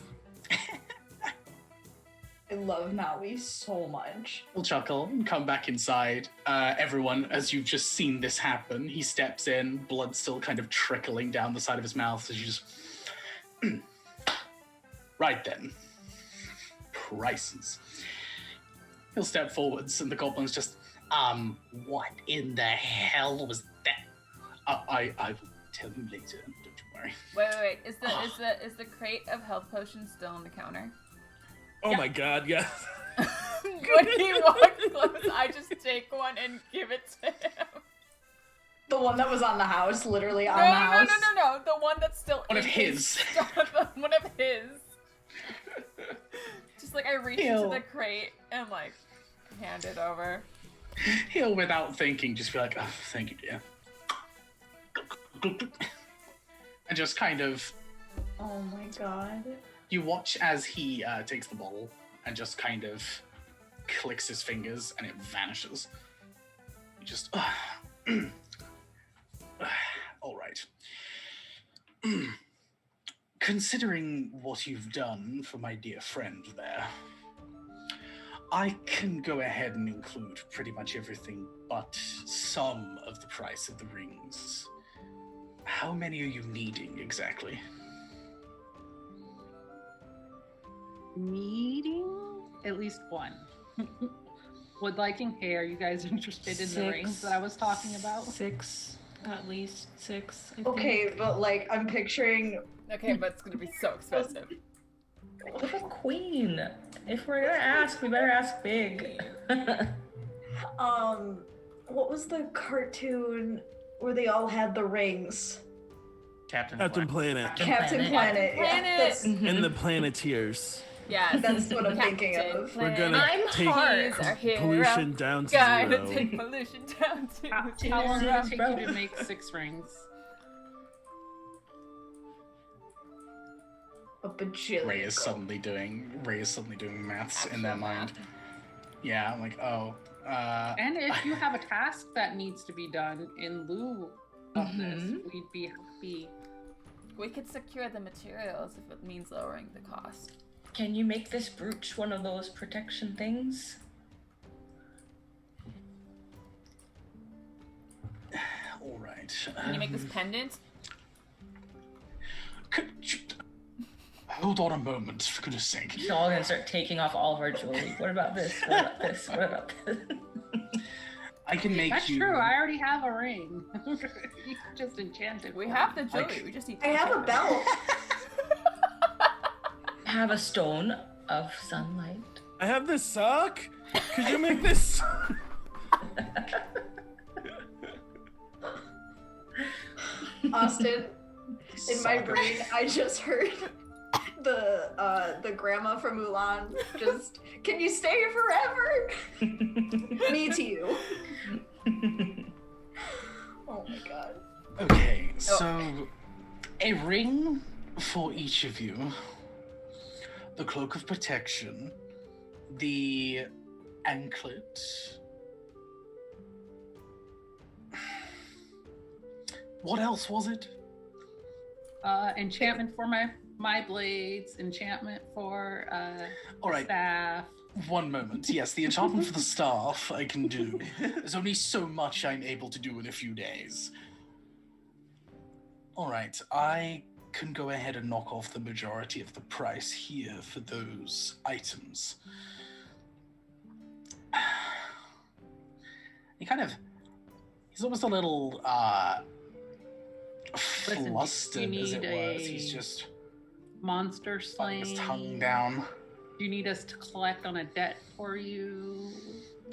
I love Naui so much. We'll chuckle and come back inside. Everyone, as you've just seen this happen, he steps in, blood still kind of trickling down the side of his mouth as you just... Right then. Prices. He'll step forwards and the goblin's just, what in the hell was that? I will tell you later, don't you worry. Wait. Is the crate of health potions still on the counter? Oh my god, yes. When he walks close, I just take one and give it to him. The one that was on the house, literally on the house? No. The one that's still One of his. One of his. Just like I reach into the crate and like hand it over. He'll, without thinking, just be like, oh, thank you, dear. And just kind of... Oh my god. You watch as he takes the bottle and just kind of clicks his fingers and it vanishes. You just... all right. Considering what you've done for my dear friend there, I can go ahead and include pretty much everything but some of the price of the rings. How many are you needing exactly? Needing at least one. Would liking hair, you guys interested in the rings that I was talking about? 6, at least 6. I Okay, think. but like, I'm picturing... Okay, but it's gonna be so expensive. What a queen! If we're gonna ask, we better ask big. What was the cartoon where they all had the rings? Captain Planet. Captain Planet. Yeah, that's, And the Planeteers. Yeah, that's what I'm thinking of. We're gonna I'm take hard. pollution down to Gonna zero. take pollution down to How long did it take you to make 6 rings? A bajillion. Ray is suddenly doing maths in their mind. Yeah, I'm like, oh. And if you have a task that needs to be done in lieu of this, we'd be happy. We could secure the materials if it means lowering the cost. Can you make this brooch one of those protection things? All right. Can you make this pendant? Hold on a moment, for goodness sake. We're all gonna start taking off all of our jewelry. What about this? What about this? What about this? I can make That's you... true, I already have a ring. You just enchanted. We have the jewelry, we just need to I have a belt. Have a stone of sunlight. I have this sock. Could you make this? Austin, in my brain, I just heard the grandma from Mulan just, can you stay forever? Me to you. Oh my god. Okay, so a ring for each of you, the cloak of protection, the anklet. What else was it? Enchantment for my blades, enchantment for All right. staff. One moment. Yes, the enchantment for the staff I can do. There's only so much I'm able to do in a few days. All right, I can go ahead and knock off the majority of the price here for those items. He's almost a little Listen, flustered, you as it need was. a- He's just Monster putting his slaying. tongue down. Do you need us to collect on a debt for you?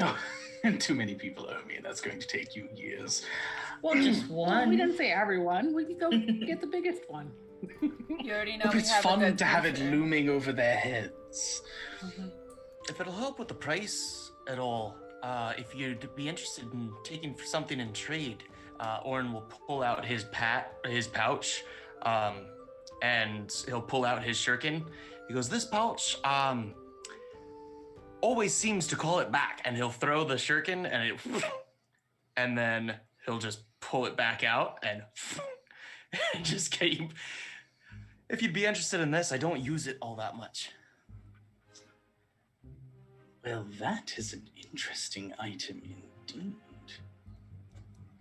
Oh, too many people owe me, and that's going to take you years. Well, just Well, one. we didn't say everyone. We could go get the biggest one. You already know But we it's have a fun good to have it picture. looming over their heads. If it'll help with the price at all, if you'd be interested in taking something in trade, Orin will pull out his pouch, and he'll pull out his shuriken. He goes, "This pouch always seems to call it back," and he'll throw the shuriken, and then he'll just pull it back out and just get you. If you'd be interested in this, I don't use it all that much. Well, that is an interesting item indeed.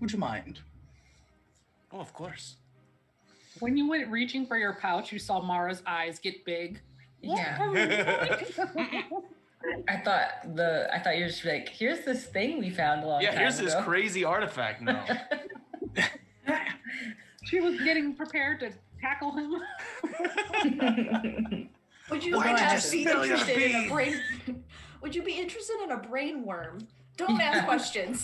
Would you mind? Oh, of course. When you went reaching for your pouch, you saw Mara's eyes get big. Yeah. I thought you were just like, here's this thing we found a long time Here's this ago. crazy artifact now. She was getting prepared to tackle him. Would you Why did you be spill your interested in a beans? brain? Would you be interested in a brain worm? Don't ask questions.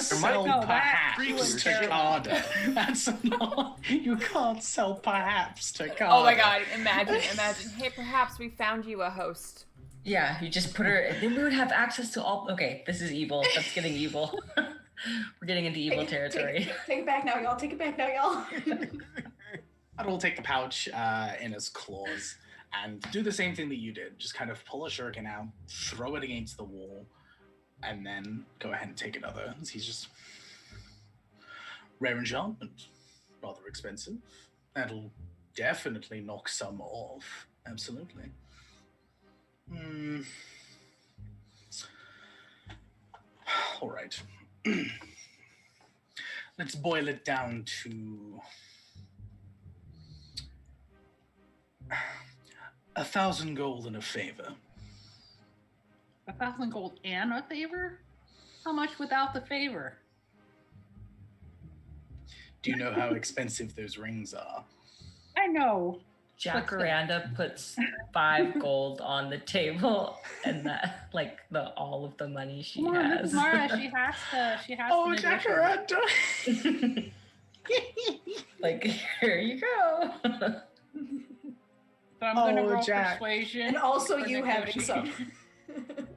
Sell No, that perhaps was to terrible. Carter. That's not. You can't sell perhaps to Carter. Oh my god, imagine. Hey, perhaps we found you a host. Yeah, you just put her. Then we would have access to all. Okay, this is evil. That's getting evil. We're getting into evil territory. Take it back now, y'all. Take it back now, y'all. I will take the pouch in his claws and do the same thing that you did. Just kind of pull a shuriken out, throw it against the wall, and then go ahead and take another. He's just rare enchantment, rather expensive. That'll definitely knock some off. Absolutely. All right. Let's boil it down to 1,000 gold and a favor. 1,000 gold and a favor? How much without the favor? Do you know how expensive those rings are? I know. Jacaranda puts 5 gold on the table, and that, like, all of the money she Come on, this has. is Mara. She has to. Oh, negotiate. Jacaranda! Like, here you go. So I'm going to Oh, roll Jack. persuasion. And also for you having negotiation. some.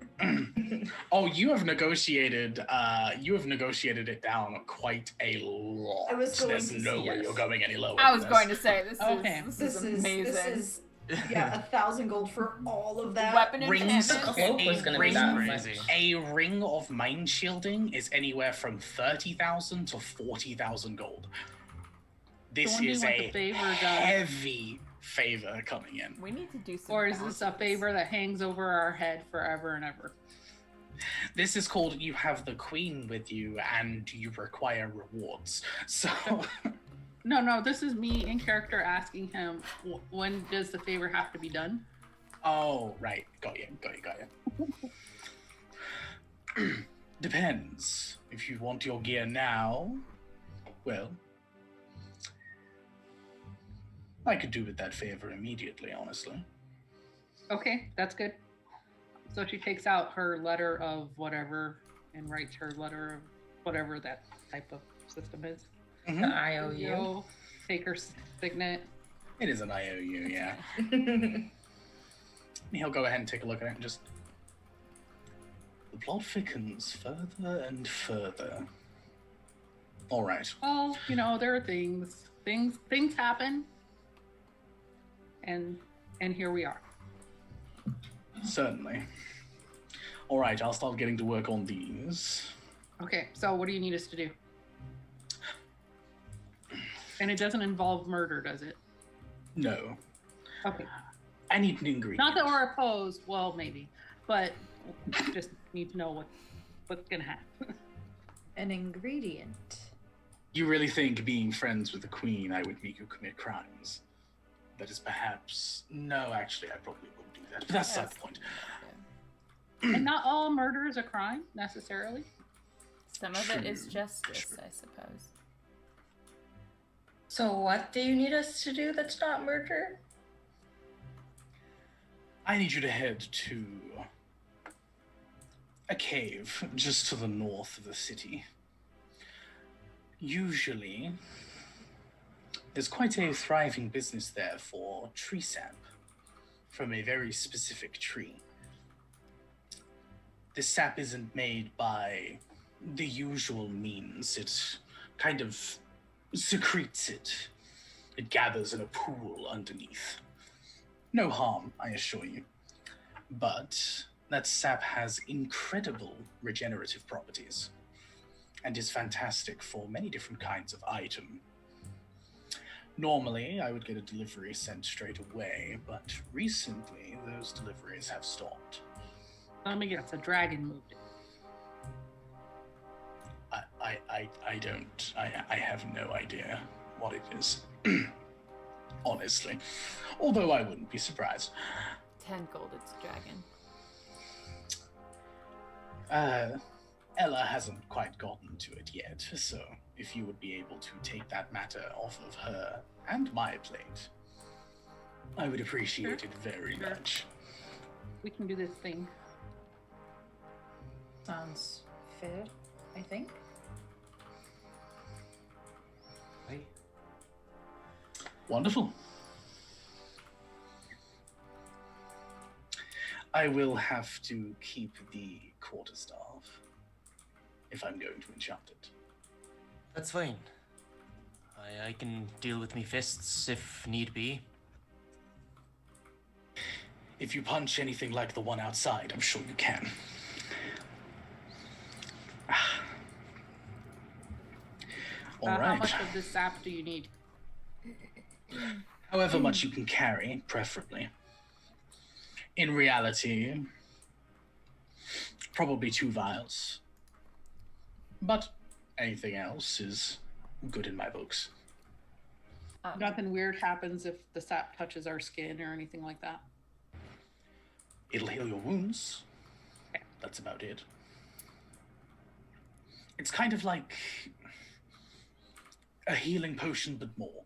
Oh, you have negotiated it down quite a lot. I was going There's to no say way yes. you're going any lower. I was than going this. to say this Okay. is amazing. This is yeah, 1,000 gold for all of that. Weapon Rings, enchantment. Cloak was gonna be that much. a ring of mind shielding is anywhere from 30,000 to 40,000 gold. This wondering is what the a favor does. heavy favor coming in. We need to do some. Or is this a bounties. favor that hangs over our head forever and ever? This is called you have the queen with you and you require rewards. So No, this is me in character asking him, when does the favor have to be done? oh, right. Got you. Depends. If you want your gear now, well, I could do with that favor immediately, honestly. Okay, that's good. So she takes out her letter of whatever and writes her letter of whatever that type of system is. The IOU. You'll take her signet. It is an IOU, yeah. He'll go ahead and take a look at it and just... The plot thickens further and further. All right. Well, there are things happen, and here we are. Certainly. All right, I'll start getting to work on these. Okay, so what do you need us to do? And it doesn't involve murder, does it? No. Okay. I need an ingredient. Not that we're opposed. Well, maybe. but just need to know what's gonna happen. An ingredient. You really think being friends with the queen, I would make you commit crimes? That is perhaps... No, actually, I probably wouldn't do that. But that's not the point. And not all murder is a crime, necessarily. Some of it is True, justice, true. I suppose. So what do you need us to do that's not murder? I need you to head to a cave just to the north of the city. Usually, there's quite a thriving business there for tree sap from a very specific tree. This sap isn't made by the usual means. It kind of secretes it. It gathers in a pool underneath. No harm, I assure you. But that sap has incredible regenerative properties and is fantastic for many different kinds of item. Normally, I would get a delivery sent straight away, but recently those deliveries have stopped. Let me guess, a dragon moved it. I don't. I have no idea what it is. Honestly. Although I wouldn't be surprised. 10 gold, it's a dragon. Ella hasn't quite gotten to it yet, so if you would be able to take that matter off of her and my plate, I would appreciate it very much. We can do this thing. Sounds fair, I think. Wonderful. I will have to keep the quarterstaff if I'm going to enchant it. That's fine. I can deal with me fists if need be. If you punch anything like the one outside, I'm sure you can. All How right. much of this sap do you need? However much you can carry, preferably. In reality, probably 2 vials. But anything else is good in my books. Nothing weird happens if the sap touches our skin or anything like that. It'll heal your wounds. That's about it. It's kind of like a healing potion, but more.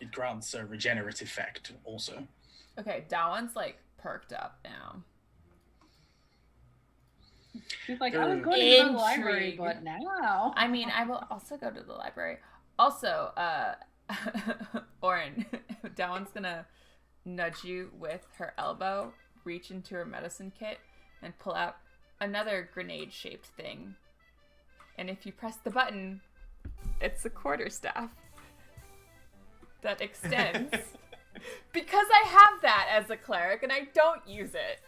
It grants a regenerative effect, also. Okay, Dawan's like perked up now. She's like, I was going to go to the library, Intrigue. but now. I mean, I will also go to the library. Also, Oren, Dawan's gonna nudge you with her elbow, reach into her medicine kit, and pull out another grenade-shaped thing. And if you press the button, it's a quarterstaff that extends. Because I have that as a cleric, and I don't use it.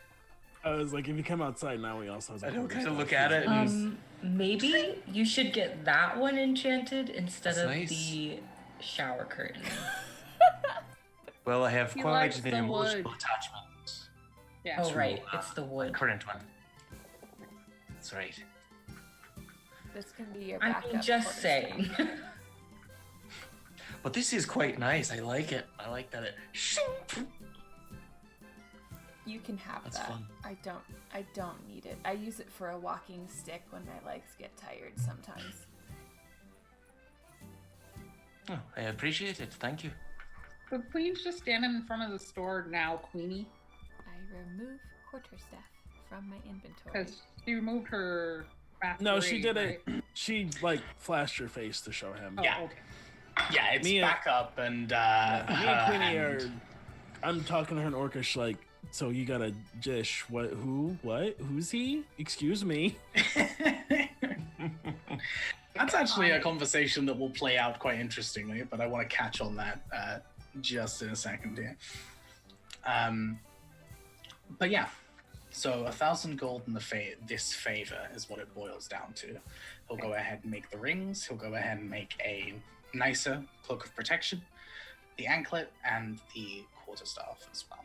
I was like, if you come outside now, we also have. I don't kind of look at it. And Maybe you should get that one enchanted instead That's of nice. the shower curtain. well, I have He quite likes the the emotional wood. attachment. Yeah. Oh, to, right. It's the wood. Current one. That's right. This can be your I backup. mean, just quarterstaff. saying. But this is quite nice. I like it. I like that it. You can have That's that. fun. I don't need it. I use it for a walking stick when my legs get tired sometimes. Oh, I appreciate it. Thank you. The queen's just standing in front of the store now, Queenie, I remove quarterstaff from my inventory. because she removed her No, she did masquerade, it. She like flashed her face to show him. right? Yeah. Oh, okay. Yeah, it's Me and- back up and Me and Queenie and- are. I'm talking to her in Orcish like, so you got a dish? What? Who? What? Who's he? Excuse me. That's actually a conversation that will play out quite interestingly, but I want to catch on that just in a second here. But yeah, so 1,000 gold in this favor is what it boils down to. He'll go ahead and make the rings. He'll go ahead and make a nicer cloak of protection, the anklet, and the quarterstaff as well.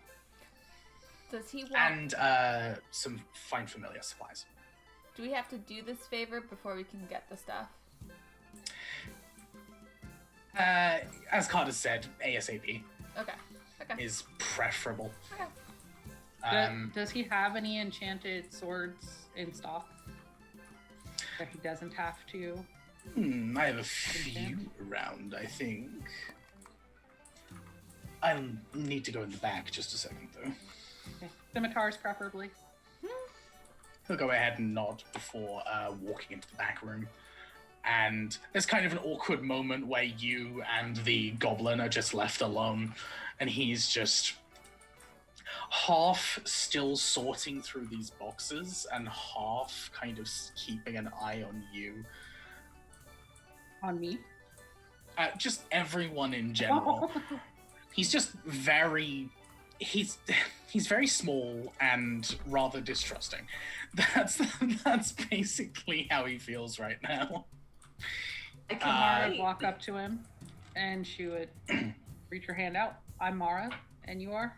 Does he want? And some fine familiar supplies. Do we have to do this favor before we can get the stuff? As Carter said, ASAP Okay. is preferable. Okay. Does he have any enchanted swords in stock that he doesn't have to? I have a few around, I think. I'll need to go in the back just a second, though. Okay. Scimitars, preferably. He'll go ahead and nod before walking into the back room. And there's kind of an awkward moment where you and the goblin are just left alone, and he's just half still sorting through these boxes and half kind of keeping an eye on you. On me? Just everyone in general. He's just very... He's very small and rather distrusting. That's basically how he feels right now. Mara would walk up to him, and she would reach her hand out. I'm Mara, and you are?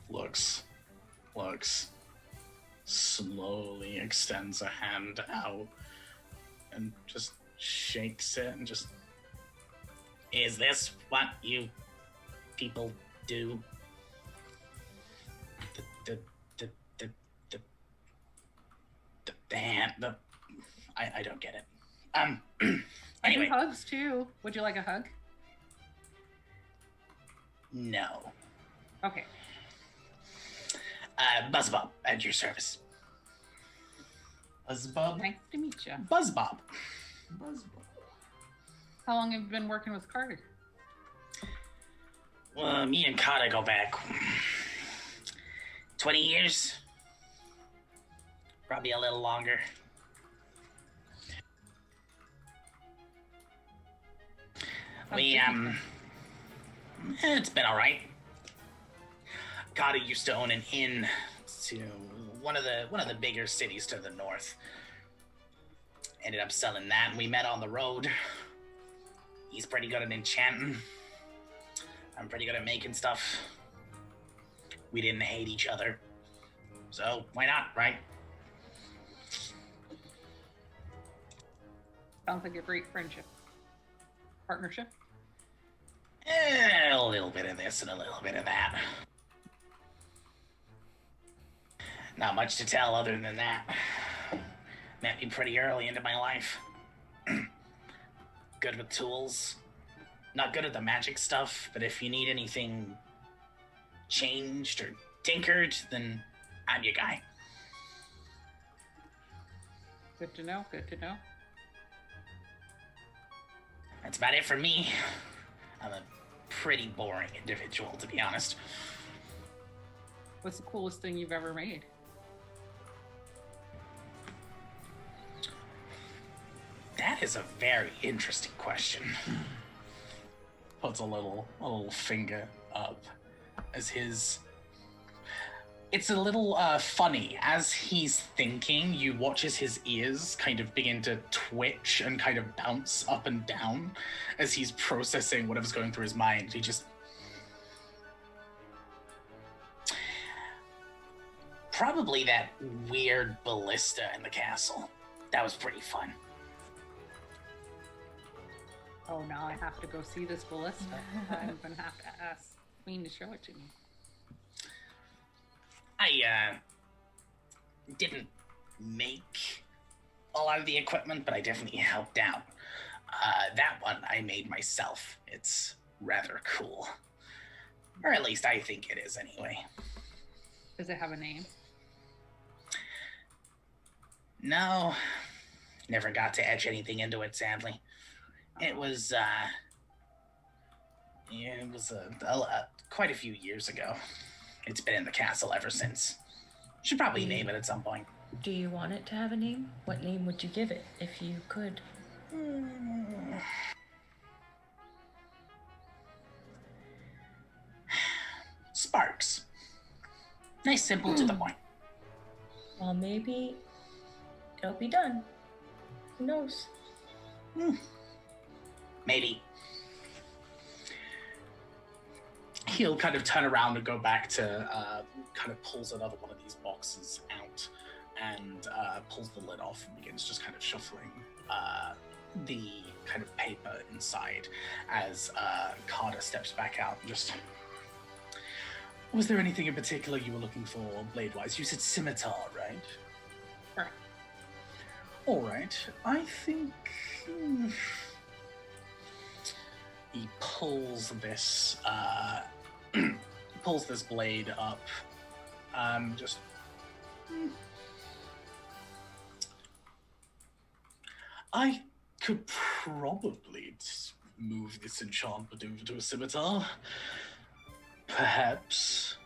Looks, slowly extends a hand out, and just shakes it, and just... Is this what you people do? I don't get it. Anyway. I do hugs too. Would you like a hug? No. Okay. Buzzbob, at your service. Buzzbob? Nice to meet you. Buzzbob. How long have you been working with Carter? Well, me and Carter go back 20 years. Probably a little longer. It's been all right. Carter used to own an inn to one of the bigger cities to the north. Ended up selling that, and we met on the road. He's pretty good at enchanting. I'm pretty good at making stuff. We didn't hate each other. So, why not, right? Sounds like a great friendship. Partnership? A little bit of this and a little bit of that. Not much to tell other than that. Met me pretty early into my life. Good with tools. Not good at the magic stuff, but if you need anything changed or tinkered, then I'm your guy. Good to know, good to know. That's about it for me. I'm a pretty boring individual, to be honest. What's the coolest thing you've ever made? That is a very interesting question. Puts a little finger up as his... It's a little funny. As he's thinking, you watch as his ears kind of begin to twitch and kind of bounce up and down as he's processing whatever's going through his mind. He just... Probably that weird ballista in the castle. That was pretty fun. Oh, now I have to go see this ballista. I'm gonna have to ask Queen to show it to me. I didn't make a lot of the equipment, but I definitely helped out. That one I made myself. It's rather cool. Or at least I think it is anyway. Does it have a name? No, never got to etch anything into it, sadly. It was quite a few years ago. It's been in the castle ever since. Should probably name it at some point. Do you want it to have a name? What name would you give it if you could? Sparks. Nice, simple, to the point. Well, maybe it'll be done. Who knows? Maybe. he'll kind of turn around and go back to kind of pulls another one of these boxes out and pulls the lid off and begins just kind of shuffling the kind of paper inside as Carter steps back out and just... Was there anything in particular you were looking for blade-wise? You said scimitar, right? Correct. All right. I think... He pulls this blade up. I could probably move this enchantment over to a scimitar. Perhaps.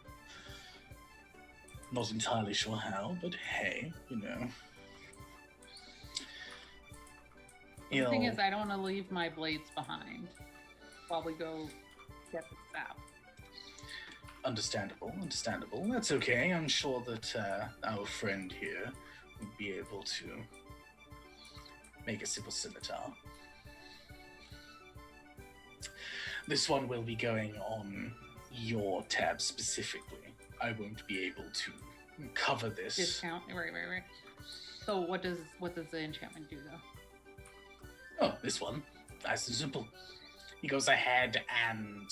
Not entirely sure how, but hey, you know. The thing is, I don't want to leave my blades behind while we go get the sap. Understandable. That's okay. I'm sure that our friend here would be able to make a simple scimitar. This one will be going on your tab specifically. I won't be able to cover this. Discount. Right. So what does the enchantment do though? Oh, this one. Nice and simple. He goes ahead and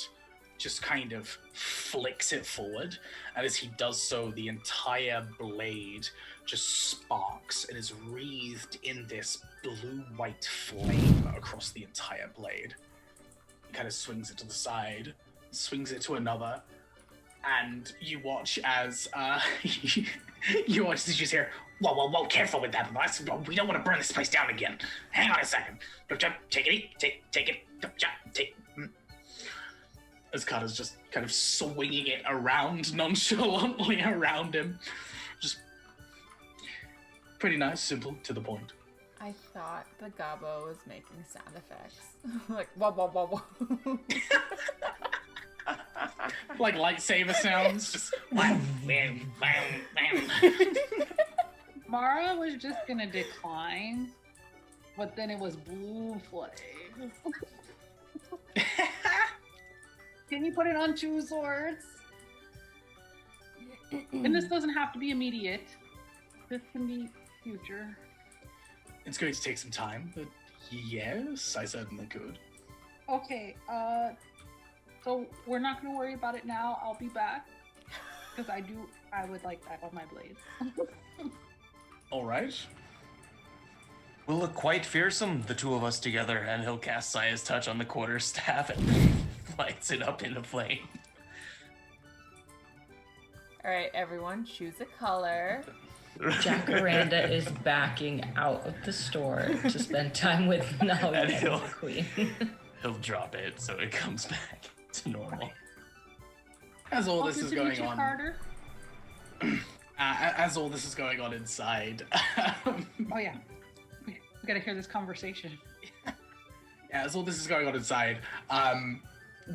just kind of flicks it forward. And as he does so, the entire blade just sparks and is wreathed in this blue-white flame across the entire blade. He kind of swings it to the side, swings it to another, and you watch as you just hear, whoa, careful with that. We don't want to burn this place down again. Hang on a second. Take it. As Carter's just kind of swinging it around nonchalantly around him. Just pretty nice, simple, to the point. I thought the gobbo was making sound effects. Like, whoa. Like lightsaber sounds. Just wham. Mara was just gonna decline, but then it was blue flame. Can you put it on 2 swords? And this doesn't have to be immediate. This can be future. It's going to take some time, but yes, I certainly could. Okay, so we're not gonna worry about it now. I'll be back. Because I would like that on my blades. All right. We'll look quite fearsome, the two of us together, and he'll cast Saya's Touch on the quarterstaff and lights it up into flame. All right, everyone, choose a color. Jacaranda is backing out of the store to spend time with Nala and the Queen. He'll drop it so it comes back to normal. As all this is going on, Carter. As all this is going on inside. Oh yeah, we gotta hear this conversation. Yeah, as all this is going on inside,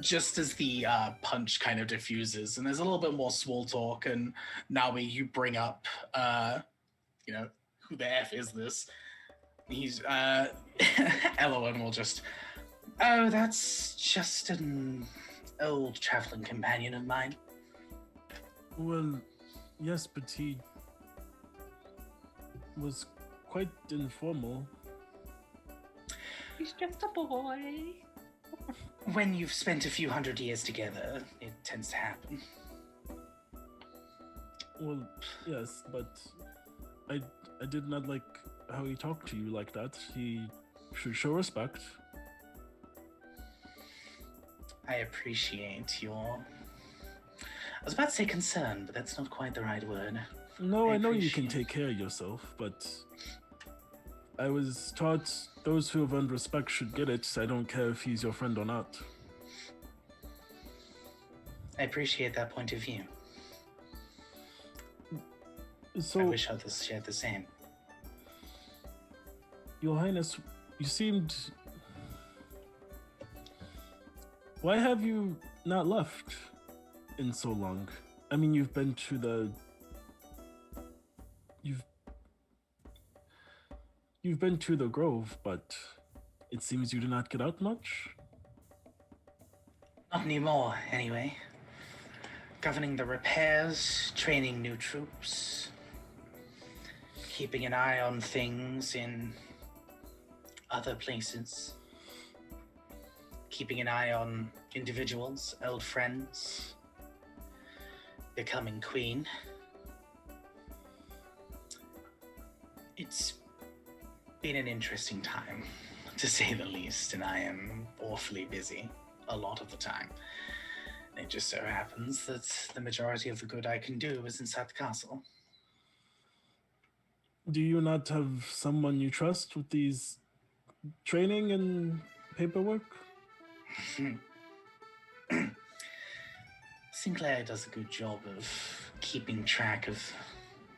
just as the punch kind of diffuses, and there's a little bit more small talk, and Naomi, you bring up, who the F is this? He's, Elowen will just, oh, that's just an old traveling companion of mine. Well, yes, but he was quite informal. He's just a boy. When you've spent a few hundred years together, it tends to happen. Well, yes, but I did not like how he talked to you like that. He should show respect. I appreciate your... I was about to say concern, but that's not quite the right word. No, I know you can take care of yourself, but I was taught those who have earned respect should get it. I don't care if he's your friend or not. I appreciate that point of view. So, I wish others shared the same. Your Highness, you seemed... Why have you not left in so long? I mean, you've been to the... You've been to the Grove, but it seems you do not get out much? Not anymore, anyway. governing the repairs, training new troops, keeping an eye on things in other places, keeping an eye on individuals, old friends, becoming queen. It's been an interesting time, to say the least, and I am awfully busy a lot of the time. It just so happens that the majority of the good I can do is inside the castle. Do you not have someone you trust with these training and paperwork? Sinclair does a good job of keeping track of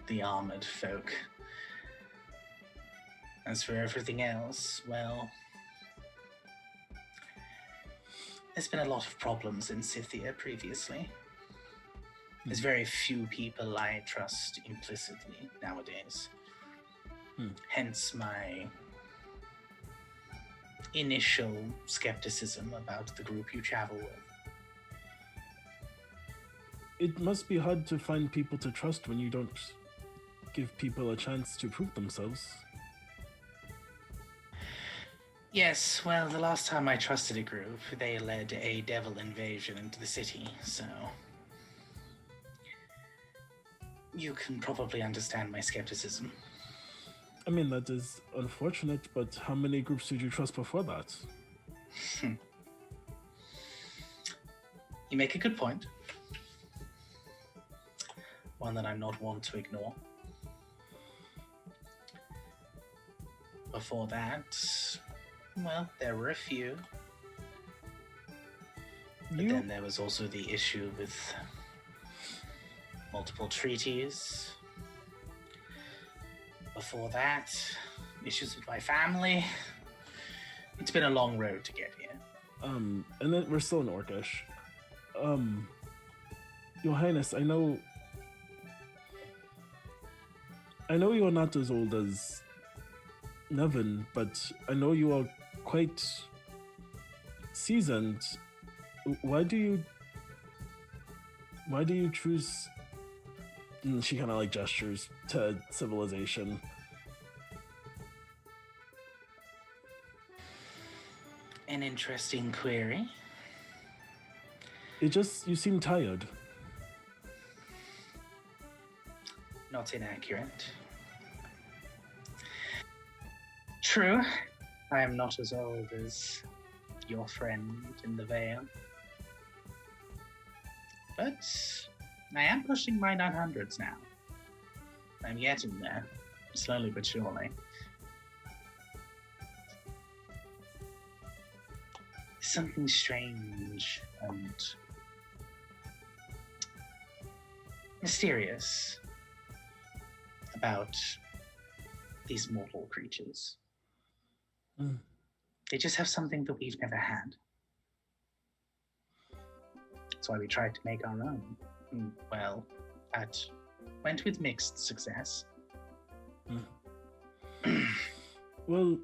the armored folk. As for everything else, well, there's been a lot of problems in Scythia previously. There's very few people I trust implicitly nowadays. Hence my initial skepticism about the group you travel with. It must be hard to find people to trust when you don't give people a chance to prove themselves. Yes, well, the last time I trusted a group, they led a devil invasion into the city, so you can probably understand my skepticism. I mean, that is unfortunate, but how many groups did you trust before that? You make a good point. One that I'm not one to ignore. Before that, well, there were a few. But then there was also the issue with multiple treaties. Before that, issues with my family. It's been a long road to get here. And then we're still in Orcish. Your Highness, I know you are not as old as Nevin, but I know you are quite seasoned. Why do you choose? And she kind of like gestures to civilization. An interesting query. You seem tired. Not inaccurate. True, I am not as old as your friend in the Vale. But I am pushing my 900s now. I'm getting there, slowly but surely. Something strange and mysterious about these mortal creatures. They just have something that we've never had. That's why we tried to make our own. Well, that went with mixed success. Well,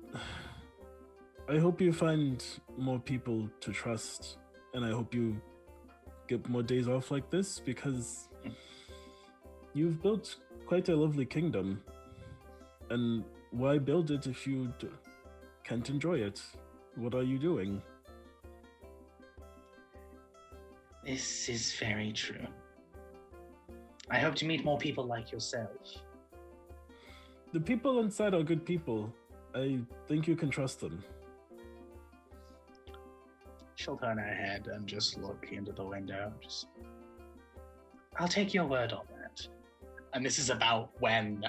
I hope you find more people to trust, and I hope you get more days off like this, because you've built quite a lovely kingdom. And why build it if you can't enjoy it? What are you doing? This is very true. I hope to meet more people like yourself. The people inside are good people. I think you can trust them. She'll turn her head and just look into the window. I'll take your word on that. And this is about when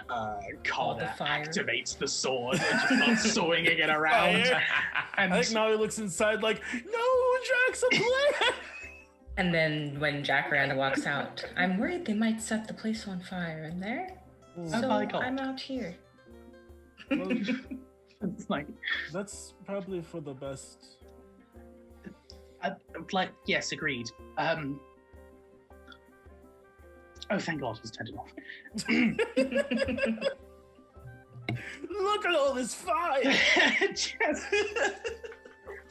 Connor activates the sword and just starts swinging it around. And I think now he looks inside like, no, Jack's a player! And then when Jack Randa walks out, I'm worried they might set the place on fire in there. So I'm out here. Well, it's like, that's probably for the best. Yes, agreed. Oh, thank God, he's turned it off. Look at all this fire!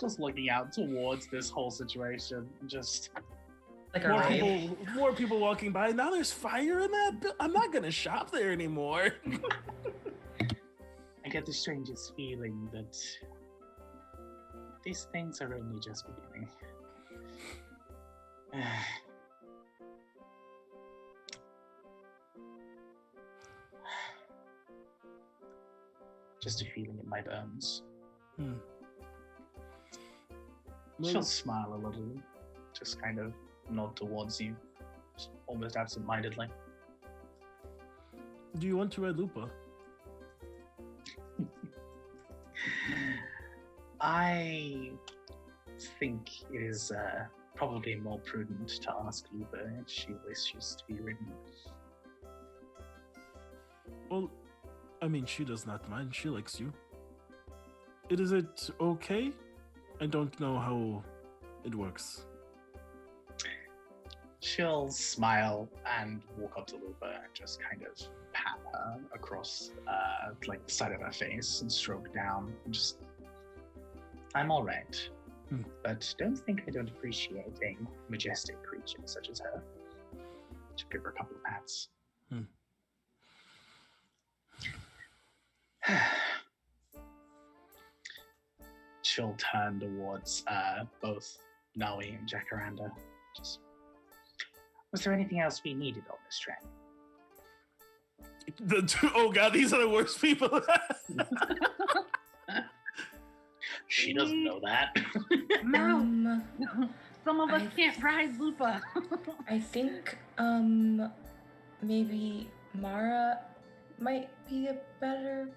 just looking out towards this whole situation. Just Like a rave. More people walking by. Now there's fire in that. I'm not gonna shop there anymore. I get the strangest feeling that these things are only just beginning. Just a feeling in my bones. She'll smile a little, just kind of nod towards you, just almost absent-mindedly. Do you want to ride Lupa? I think it is probably more prudent to ask Lupa if she wishes to be ridden. Well, I mean, she does not mind. She likes you. Is it okay? I don't know how it works. She'll smile and walk up to Lupa and just kind of pat her across like the side of her face and stroke down. And just, I'm all right, but don't think I don't appreciate a majestic creature such as her. She'll give her a couple of pats. She'll turn towards both Noe and Jacaranda. Just, was there anything else we needed on this train? Oh god, these are the worst people. She doesn't know that. No. Some of us can't ride Lupa. I think maybe Mara might be a better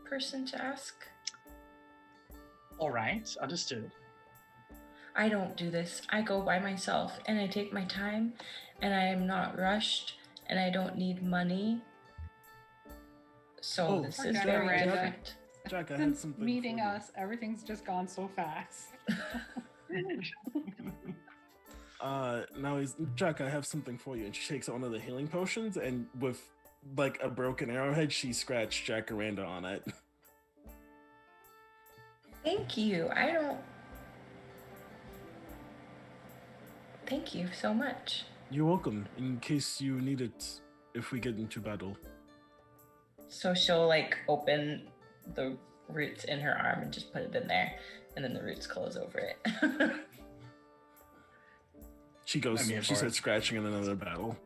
person to ask. All right, understood. I don't do this. I go by myself and I take my time and I am not rushed and I don't need money. So this is very different. Jack, I had Since something meeting for you. us, everything's just gone so fast. Now Jack, I have something for you. And she takes out one of the healing potions, and with like a broken arrowhead, she scratched Jacaranda on it. Thank you. Thank you so much. You're welcome. In case you need it, if we get into battle. So she'll like open the roots in her arm and just put it in there, and then the roots close over it. She starts scratching in another battle.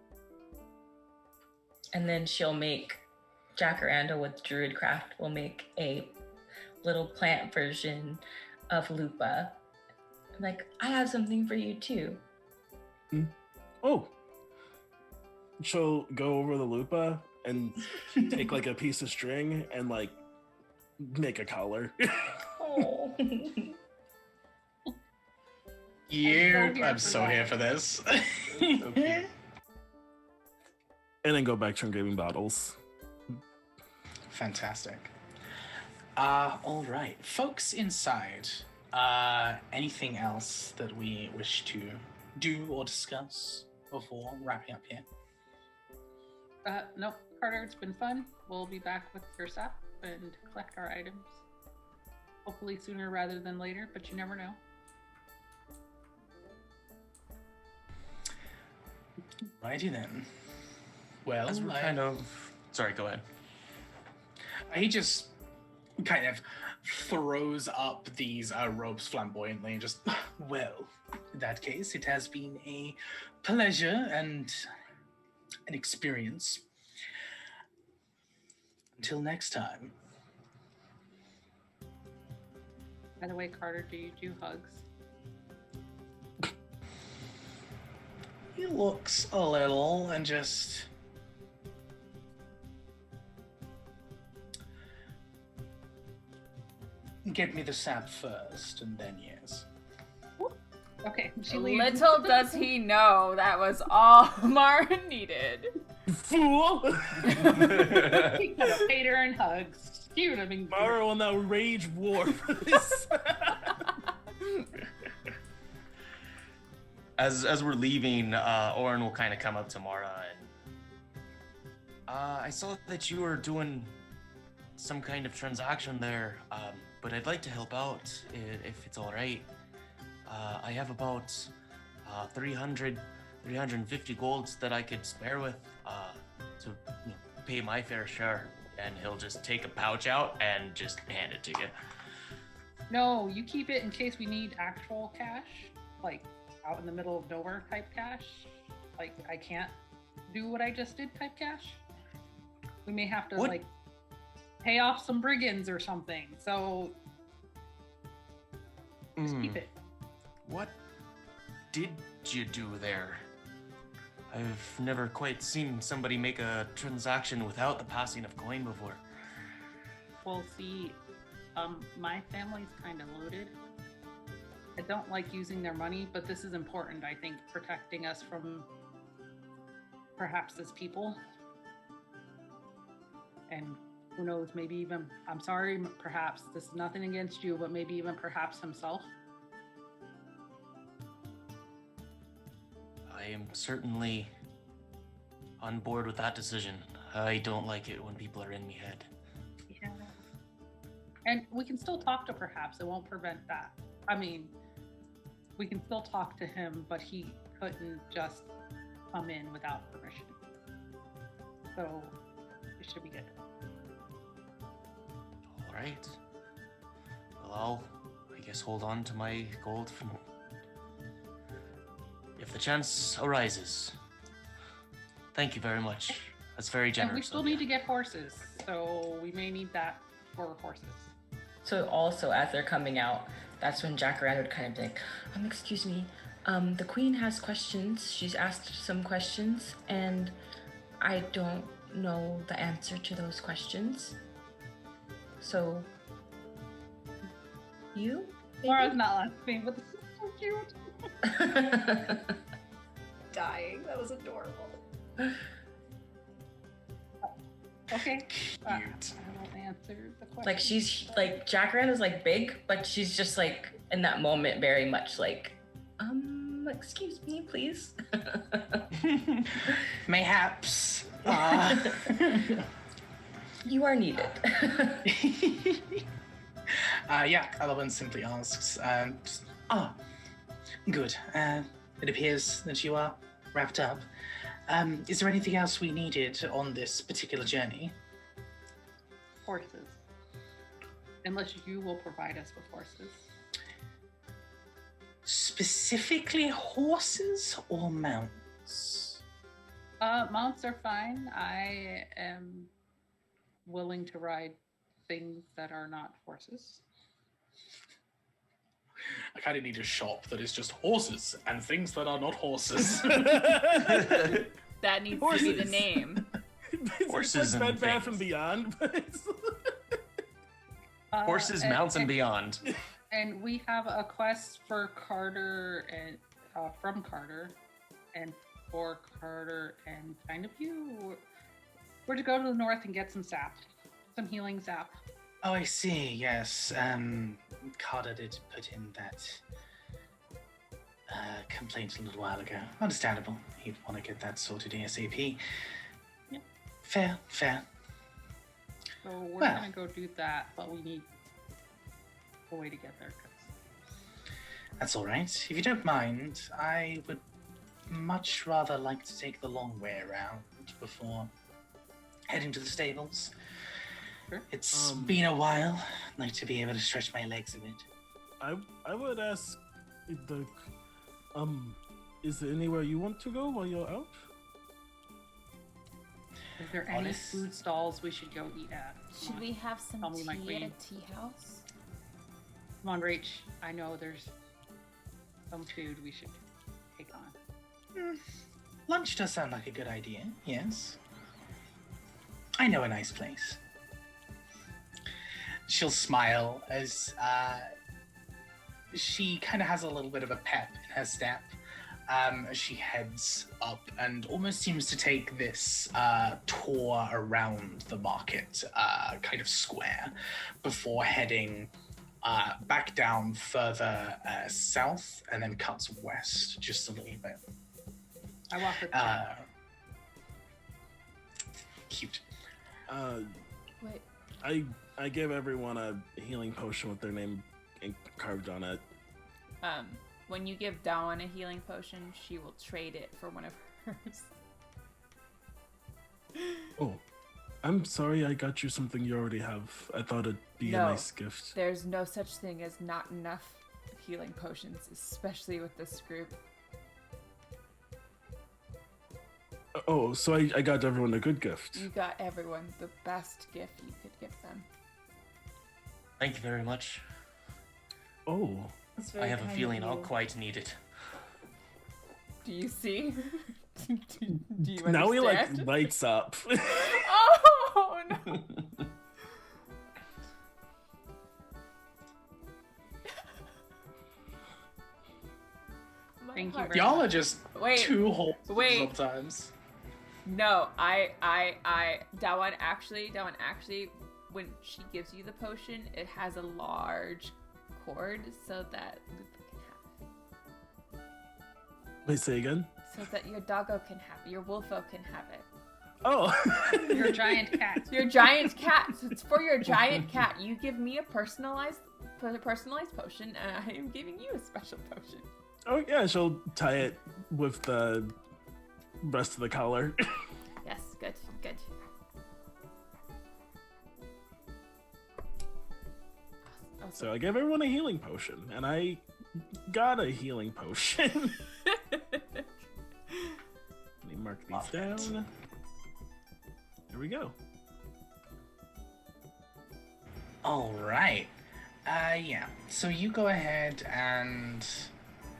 And then she'll make Jacaranda with Druidcraft will make a little plant version of Lupa. I'm like, I have something for you too. Oh. She'll go over the Lupa and take like a piece of string and like make a collar. Oh. I'm so here for this. And then go back to engraving bottles. Fantastic. All right, folks inside. Anything else that we wish to do or discuss before wrapping up here? Nope, Carter, it's been fun. We'll be back with your stuff and collect our items. Hopefully sooner rather than later, but you never know. Righty then. Well, As we're kind of... Sorry, go ahead. He just kind of throws up these ropes flamboyantly and just, well, in that case, it has been a pleasure and an experience. Until next time. By the way, Carter, do you do hugs? He looks a little and just... Get me the sap first, and then yes. Okay, she leaves. Little does he know that was all Mara needed. Fool! He could have paid her in hugs. She would have been Mara will now rage war for this. As we're leaving, Oren will kind of come up to Mara and I saw that you were doing some kind of transaction there, but I'd like to help out if it's all right. I have about 300 350 golds that I could spare with to pay my fair share. And he'll just take a pouch out and just hand it to you. No, you keep it in case we need actual cash, like out in the middle of nowhere type cash. Like I can't do what I just did type cash. We may have to like pay off some brigands or something. So just keep it. What did you do there? I've never quite seen somebody make a transaction without the passing of coin before. Well, see, my family's kind of loaded. I don't like using their money, but this is important, I think, protecting us from perhaps as people. And who knows, maybe even, I'm sorry, perhaps, this is nothing against you, but maybe even perhaps himself. I am certainly on board with that decision. I don't like it when people are in me head. Yeah. And we can still talk to perhaps. It won't prevent that. I mean, we can still talk to him, but he couldn't just come in without permission. So it should be good. All right. Well, I guess hold on to my gold from if the chance arises. Thank you very much. That's very generous. And we still need to get horses, so we may need that for horses. So also, as they're coming out, that's when Jacaranda would kind of be like, excuse me, the queen has questions. She's asked some questions, and I don't know the answer to those questions. So, you? Laura's not laughing, but this is so cute. Dying. That was adorable. Okay. Cute. I will answer the question. Like she's like Jacaranda's like big, but she's just like in that moment very much like, excuse me, please. Mayhaps. You are needed. Yeah, Elowen simply asks, good. It appears that you are wrapped up. Is there anything else we needed on this particular journey? Horses. Unless you will provide us with horses. Specifically horses or mounts? Mounts are fine. I am willing to ride things that are not horses. I kind of need a shop that is just horses and things that are not horses. That needs to be the name. Horses it's like and Bed Bath things. and Beyond. But it's Horses, mounts, and beyond. And we have a quest for Carter and from Carter, and for Carter and kind of you. We're to go to the north and get some sap, some healing sap. Oh, I see, yes. Carter did put in that complaint a little while ago. Understandable. He'd want to get that sorted ASAP. Yep. Fair. So we're Well. gonna go do that, but we need a way to get there. That's all right. If you don't mind, I would much rather like to take the long way around before heading to the stables. Sure. It's been a while. I'd like to be able to stretch my legs a bit. I would ask if is there anywhere you want to go while you're out? Is there any Honest- food stalls we should go eat at? Should we have some Tell me, my tea at queen. a tea house? Come on, Rach. I know there's some food we should take on. Lunch does sound like a good idea, yes. I know a nice place. She'll smile as she kind of has a little bit of a pep in her step as she heads up and almost seems to take this tour around the market kind of square before heading back down further south and then cuts west just a little bit. I walk with her. Cute. Wait. I give everyone a healing potion with their name carved on it. when you give Dawn a healing potion, she will trade it for one of hers. Oh, I'm sorry I got you something you already have. I thought it'd be a No. nice gift. There's no such thing as not enough healing potions, especially with this group. Oh, so I got everyone a good gift. You got everyone the best gift you could give them. Thank you very much. Oh, That's I very have a kind of feeling I'll you. quite need it. Do you see? do you now he like understand? lights up. Oh no! My Thank you heart- very Y'all are just Wait, too whole wait. sometimes. No, Dawan actually, when she gives you the potion, it has a large cord so that Lupa can have it. Wait, say again? So that your doggo can have it, your wolfo can have it. Oh. Your giant cat. Your giant cat. So it's for your giant cat. You give me a personalized potion, and I am giving you a special potion. Oh yeah, she'll tie it with the rest of the collar. Yes, good. So I gave everyone a healing potion, and I got a healing potion. Let me mark these Love it. down. Here we go. All right. Yeah. So you go ahead and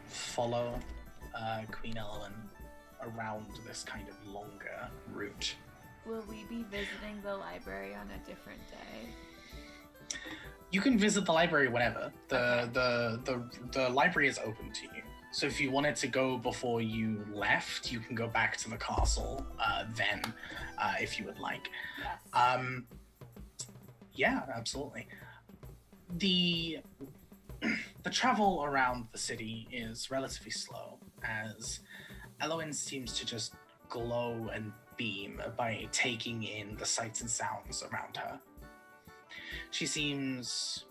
follow Queen Ellen around this kind of longer route. Will we be visiting the library on a different day? You can visit the library whenever. Okay. The library is open to you. So if you wanted to go before you left, you can go back to the castle then, if you would like. Yes. Yeah, absolutely. The travel around the city is relatively slow, as Eloin seems to just glow and beam by taking in the sights and sounds around her. She seems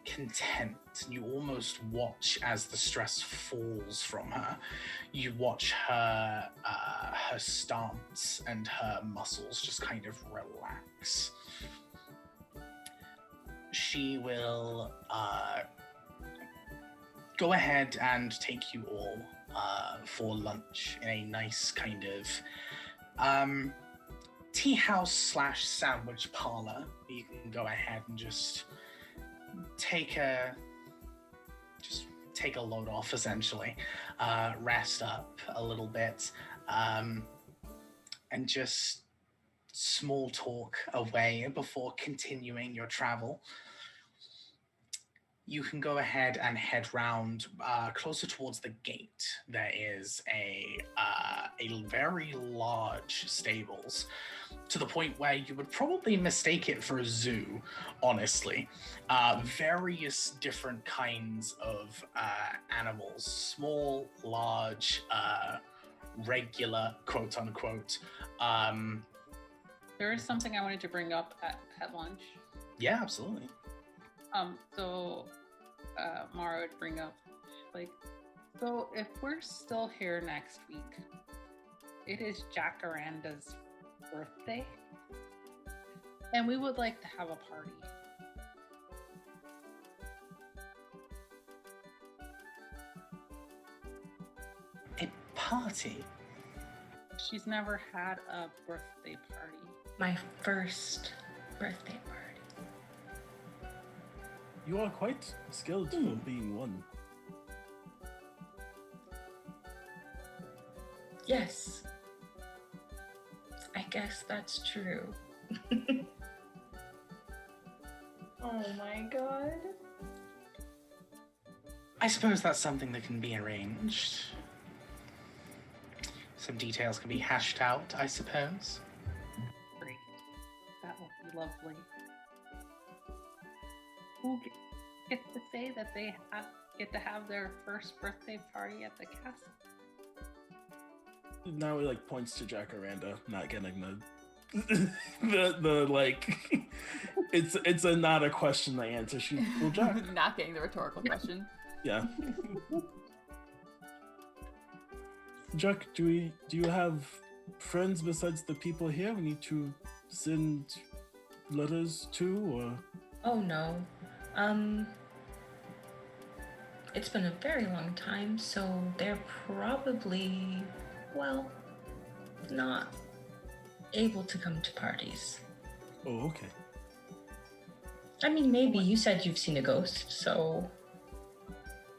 content. You almost watch as the stress falls from her. You watch her her stance and her muscles just kind of relax. She will go ahead and take you all for lunch in a nice kind of tea house / sandwich parlor. You can go ahead and just take a load off, essentially, rest up a little bit, and just small talk away before continuing your travel. You can go ahead and head round closer towards the gate. There is a very large stables, to the point where you would probably mistake it for a zoo, honestly. Various different kinds of animals, small, large, regular, quote unquote. There is something I wanted to bring up at lunch. Yeah, absolutely. So Mara would bring up, like, so if we're still here next week, it is Jacaranda's birthday, and we would like to have a party. A party? She's never had a birthday party. My first birthday party. You are quite skilled for being one. Yes. I guess that's true. Oh my god. I suppose that's something that can be arranged. Some details can be hashed out, I suppose. Great. That would be lovely. Who gets to say that they get to have their first birthday party at the castle? Now he like points to Jacaranda, not getting the like. It's a not a question they answer. She well, Jack. Not getting the rhetorical question. Yeah. Jack, do you have friends besides the people here we need to send letters to, or? Oh no. It's been a very long time, so they're probably, well, not able to come to parties. Oh, okay. I mean, maybe you said you've seen a ghost, so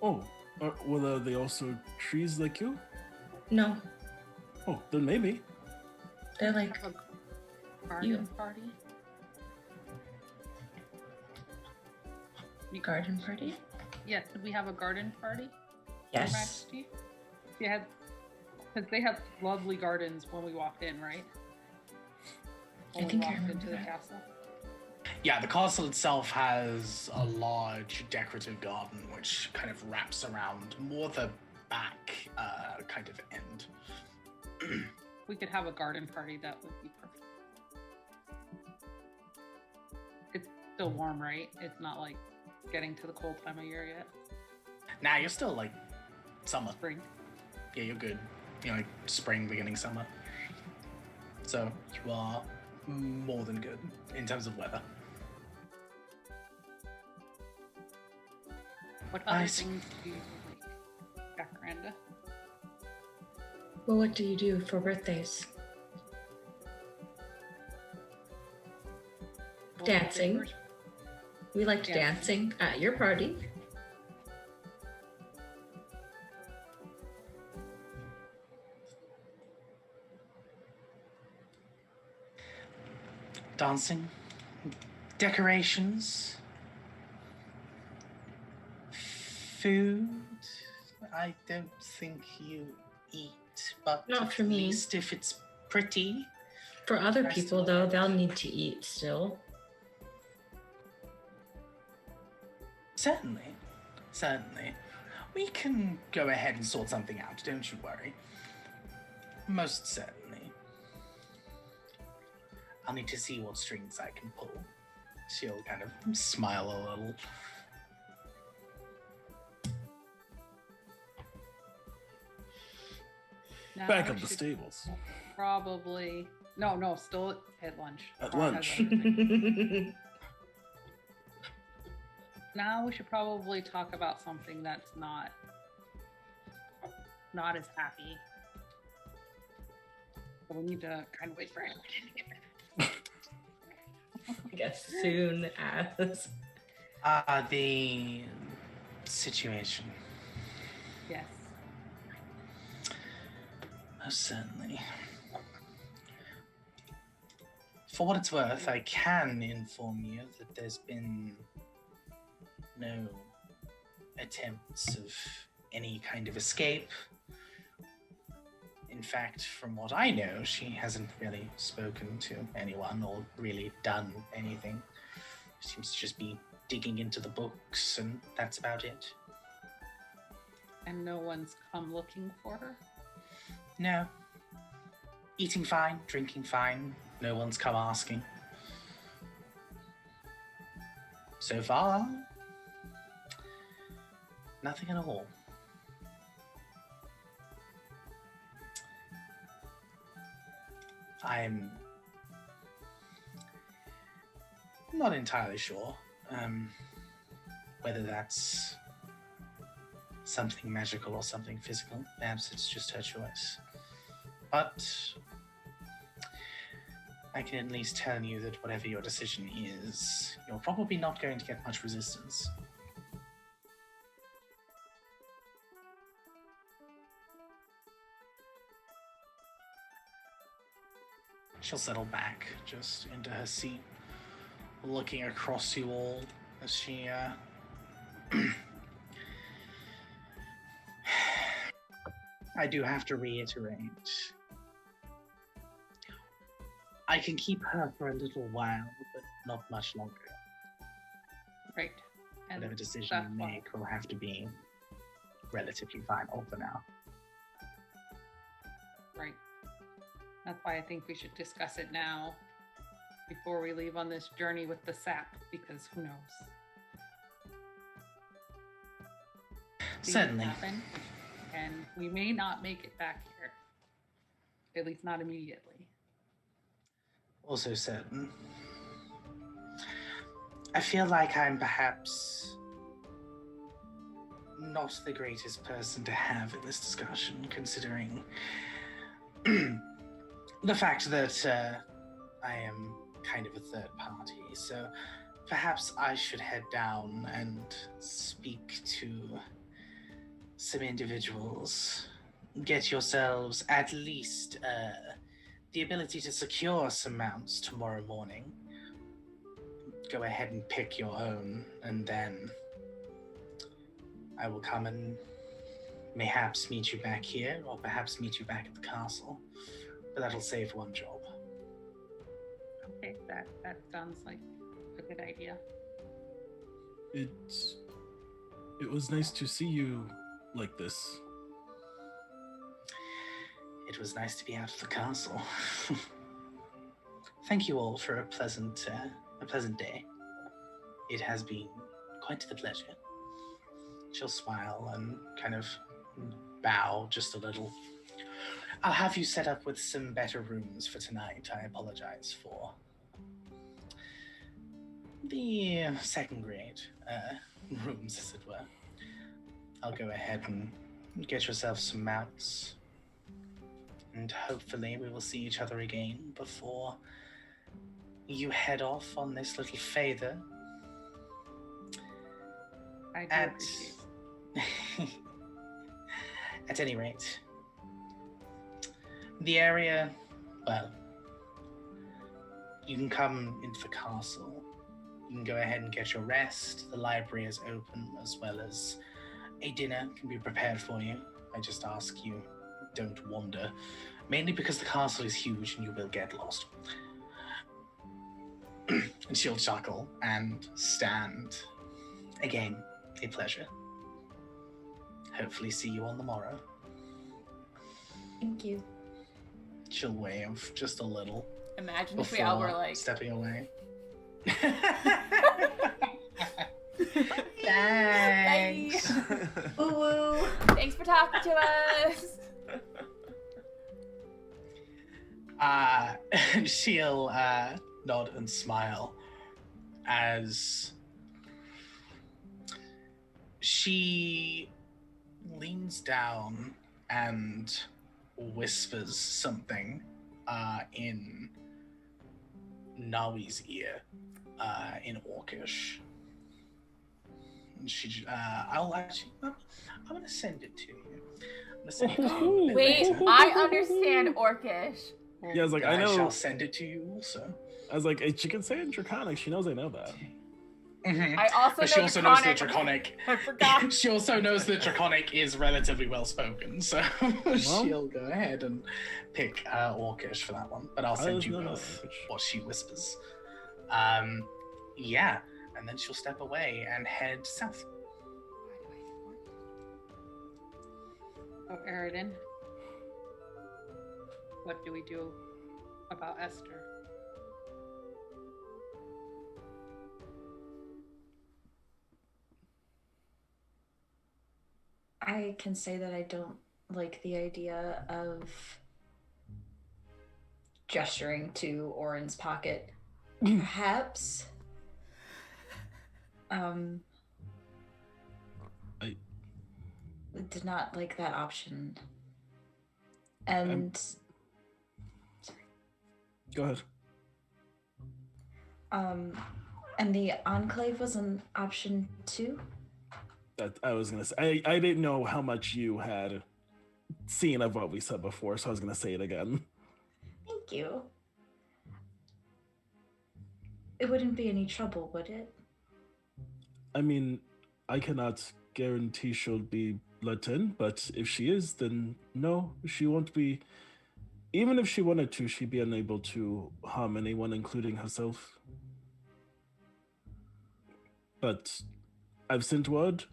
Oh, well, are they also trees like you? no, Oh, then maybe. they're like Have a garden party. garden party. Yes, did we have a garden party? Your Yes. Majesty? Yeah, because they have lovely gardens when we walked in, right? When think I we walked remember into the that. castle. Yeah, the castle itself has a large decorative garden which kind of wraps around more the back kind of end. We could have a garden party. That would be perfect. It's still warm, right? It's not like getting to the cold time of year yet. Nah, you're still like summer. Spring. Yeah, you're good. You're like spring, beginning summer. So you are more than good in terms of weather. What other Nice. things do you like, Jacaranda? Well, what do you do for birthdays? Well, Dancing. favors? We liked Dancing. dancing at your party. Dancing, decorations, food. I don't think you eat, but Not at for me. least if it's pretty. For other Rest people, of though, it. they'll need to eat still. Certainly, certainly. We can go ahead and sort something out, don't you worry. Most certainly. I'll need to see what strings I can pull. She'll kind of smile a little. Now Back we up the should stables. Probably. No, still at lunch. At Ron has lunch. everything. Now we should probably talk about something that's not as happy. But we need to kind of wait for everyone to get back. I guess soon as. The situation. Yes. Most certainly. For what it's worth, I can inform you that there's been no attempts of any kind of escape. In fact, from what I know, she hasn't really spoken to anyone or really done anything. Seems to just be digging into the books, and that's about it. And no one's come looking for her? No. Eating fine, drinking fine. No one's come asking. So far, nothing at all. I'm not entirely sure whether that's something magical or something physical. Perhaps it's just her choice. But I can at least tell you that whatever your decision is, you're probably not going to get much resistance. She'll settle back just into her seat, looking across you all as she I do have to reiterate, I can keep her for a little while, but not much longer. Right. And Whatever decision that's you why- make will have to be relatively final for now. Right. That's why I think we should discuss it now before we leave on this journey with the sap, because who knows? things Certainly. happen, and we may not make it back here. At least not immediately. Also certain. I feel like I'm perhaps not the greatest person to have in this discussion, considering the fact that I am kind of a third party. So perhaps I should head down and speak to some individuals. Get yourselves at least the ability to secure some mounts tomorrow morning. Go ahead and pick your own, and then I will come and mayhaps meet you back here, or perhaps meet you back at the castle. But that'll save one job. Okay, that sounds like a good idea. It was nice to see you like this. It was nice to be out of the castle. Thank you all for a pleasant day. It has been quite the pleasure. She'll smile and kind of bow just a little. I'll have you set up with some better rooms for tonight. I apologize for the second grade rooms, as it were. I'll go ahead and get yourself some mounts. And hopefully we will see each other again before you head off on this little feather. I do appreciate it. At any rate, the area, well, you can come into the castle. You can go ahead and get your rest. The library is open, as well as a dinner can be prepared for you. I just ask you, don't wander, mainly because the castle is huge and you will get lost. And she'll chuckle and stand. Again, a pleasure. Hopefully see you on the morrow. Thank you. She'll wave just a little Imagine if we all were before like, stepping away. bye. Woo woo. Thanks for talking to us. She'll nod and smile as she leans down and whispers something in Nawi's ear in Orcish. And she, I'm gonna send it to you. I'm gonna send it to you a bit Wait, later. I understand Orcish. Yeah, I was like, I I know. shall send it to you also. I was like, hey, she can say it in Draconic. She knows I know that. I also But know she also knows Draconic. that Draconic. I forgot. She also knows that Draconic is relatively well spoken, so she'll go ahead and pick Orcish for that one. But I'll send you know that both language. what she whispers. Yeah, and then she'll step away and head south. Oh, Eridan, what do we do about Esther? I can say that I don't like the idea of gesturing to Orin's pocket. Perhaps. I did not like that option. And go ahead. and the Enclave was an option too? That I was gonna say. I didn't know how much you had seen of what we said before, so I was gonna say it again. Thank you. It wouldn't be any trouble, would it? I mean, I cannot guarantee she'll be let in, but if she is, then no, she won't be. Even if she wanted to, she'd be unable to harm anyone, including herself. But I've sent word.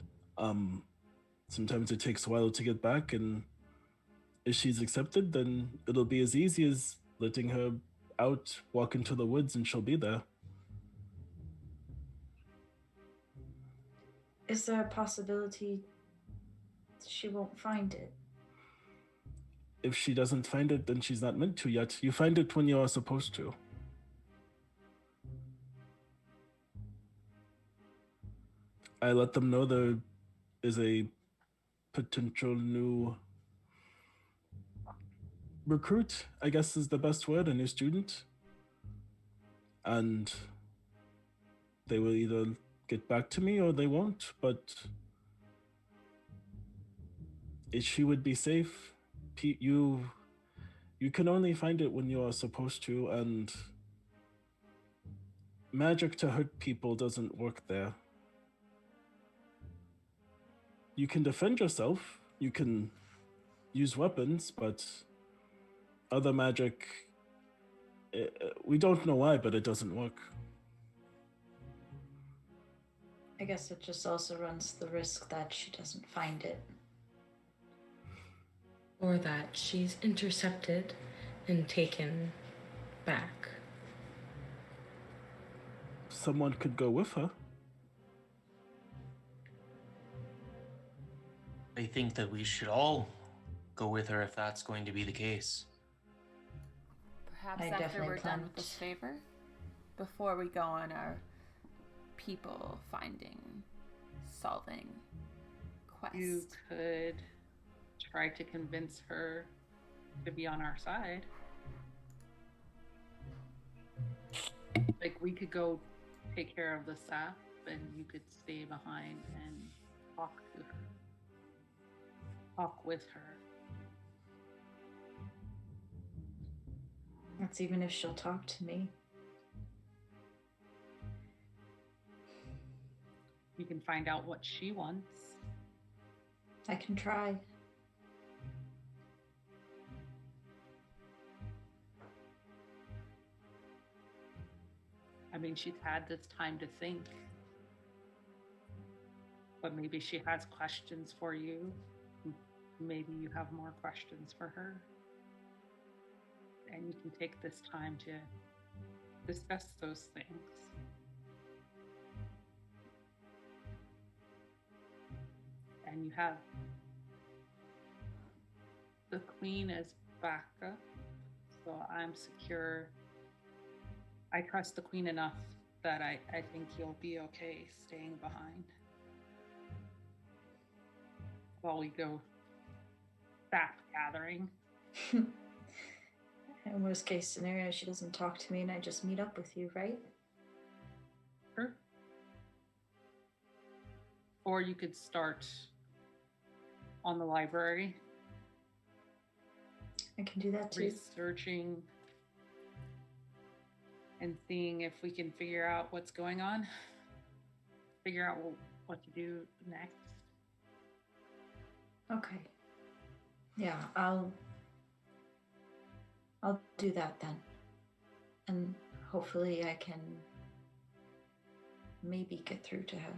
Sometimes it takes a while to get back, and if she's accepted, then it'll be as easy as letting her out, walk into the woods, and she'll be there. Is there a possibility she won't find it. If she doesn't find it, then she's not meant to yet. You find it when you are supposed to. I let them know there is a potential new recruit, I guess is the best word, a new student. And they will either get back to me or they won't, but she would be safe. Pete, you can only find it when you are supposed to, and magic to hurt people doesn't work there. You can defend yourself, you can use weapons, but other magic, we don't know why, but it doesn't work. I guess it just also runs the risk that she doesn't find it. Or that she's intercepted and taken back. Someone could go with her. I think that we should all go with her if that's going to be the case. Perhaps I after definitely we're done with plan this favor, before we go on our people finding, solving quest. You could try to convince her to be on our side. Like, we could go take care of the staff and you could stay behind and talk to her. Talk with her. That's even if she'll talk to me. You can find out what she wants. I can try. I mean, she's had this time to think. But maybe she has questions for you. Maybe you have more questions for her. And you can take this time to discuss those things. And you have the queen as backup. So I'm secure. I trust the queen enough that I think you'll be okay staying behind while we go staff gathering. In worst case scenario, she doesn't talk to me and I just meet up with you, right? Sure. Or you could start on the library. I can do that too. Researching and seeing if we can figure out what's going on. Figure out what to do next. Okay. Yeah, I'll do that then. And hopefully I can maybe get through to her.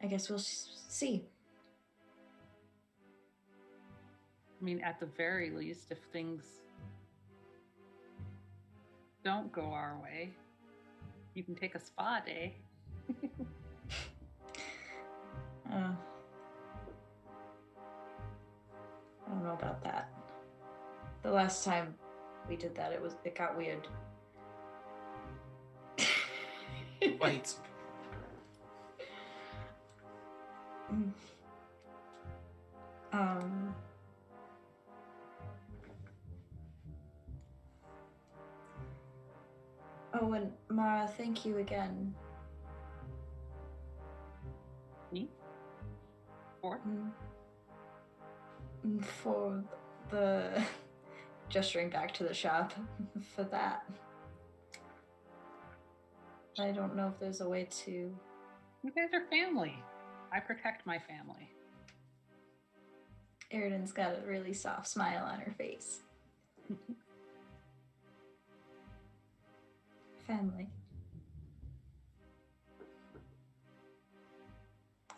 I guess we'll see. I mean, at the very least, if things don't go our way, you can take a spa day. I don't know about that. The last time we did that, it got weird. Wait. Oh, and Mara, thank you again. Me? Or? For the gesturing back to the shop for that. I don't know if there's a way to. You guys are family. I protect my family. Eridan's got a really soft smile on her face. Family.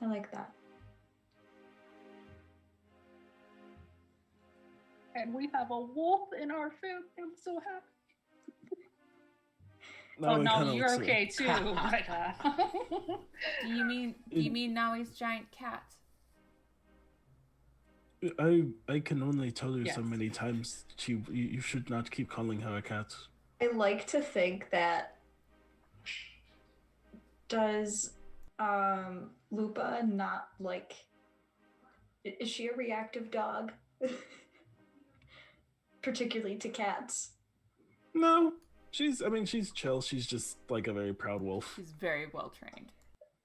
I like that. And we have a wolf in our family. I'm so happy. Oh it no, kinda you're looks okay too. But, Do you mean Naoi's giant cat? I can only tell you so Yes. many times. You should not keep calling her a cat. I like to think that does Lupa not like is she a reactive dog? Particularly to cats. No, she's chill. She's just like a very proud wolf. She's very well trained.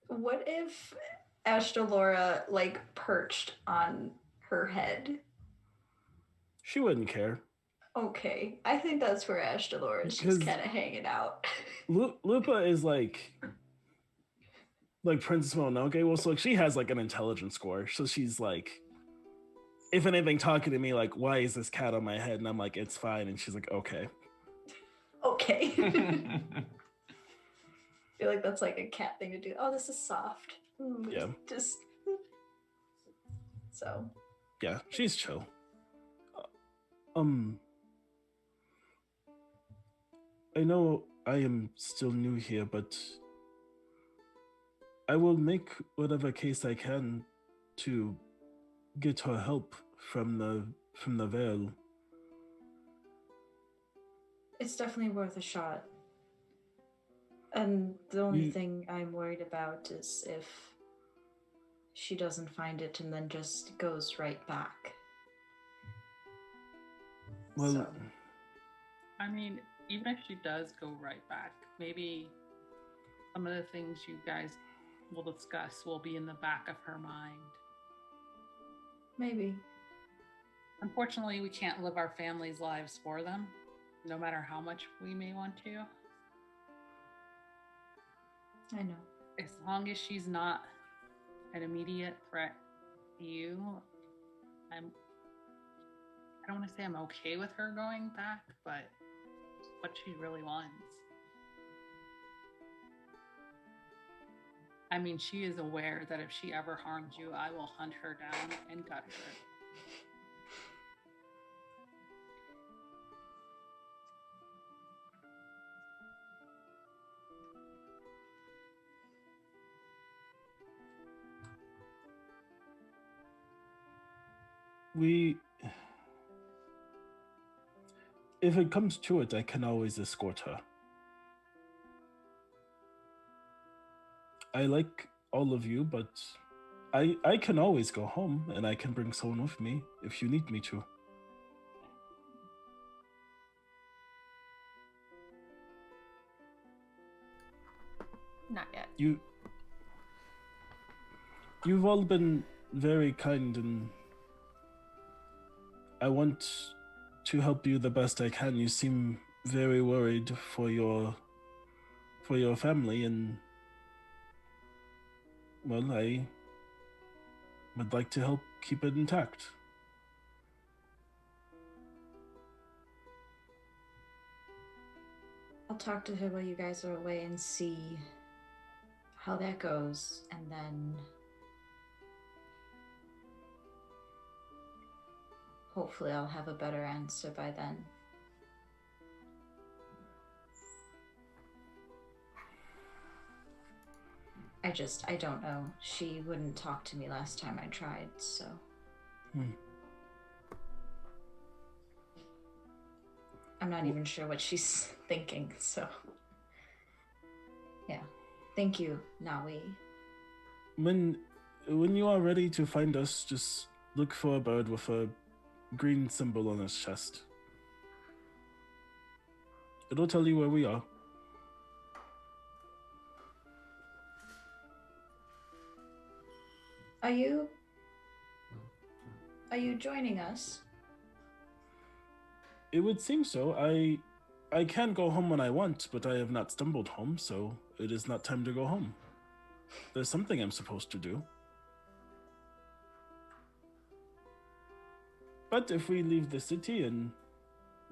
What if Ashtalora like perched on her head? She wouldn't care. Okay, I think that's where Ashtalora is just kind of hanging out. Lupa is like Princess Mononoke. Well, so like she has like an intelligence score, so she's like, if anything, talking to me like, "Why is this cat on my head?" And I'm like, "It's fine," and she's like, "Okay." Okay. I feel like that's like a cat thing to do. Oh, this is soft. Yeah. Just so. Yeah, she's chill. I know I am still new here, but I will make whatever case I can to get her help from the veil. It's definitely worth a shot. And the only thing I'm worried about is if she doesn't find it and then just goes right back. Well, So. I mean, even if she does go right back, maybe some of the things you guys will discuss will be in the back of her mind. Maybe. Unfortunately, we can't live our families' lives for them, no matter how much we may want to. I know. As long as she's not an immediate threat to you, I don't want to say I'm okay with her going back, but it's what she really wants. I mean, she is aware that if she ever harms you, I will hunt her down and gut her. If it comes to it, I can always escort her. I like all of you, but I can always go home, and I can bring someone with me if you need me to. Not yet. You've all been very kind, and I want to help you the best I can. You seem very worried for your family, and well, I would like to help keep it intact. I'll talk to her while you guys are away and see how that goes, and then hopefully I'll have a better answer by then. I don't know. She wouldn't talk to me last time I tried, so. I'm not even sure what she's thinking, so. Yeah. Thank you, Nawi. When you are ready to find us, just look for a bird with a green symbol on its chest. It'll tell you where we are. Are you joining us? It would seem so. I can go home when I want, but I have not stumbled home, so it is not time to go home. There's something I'm supposed to do. But if we leave the city and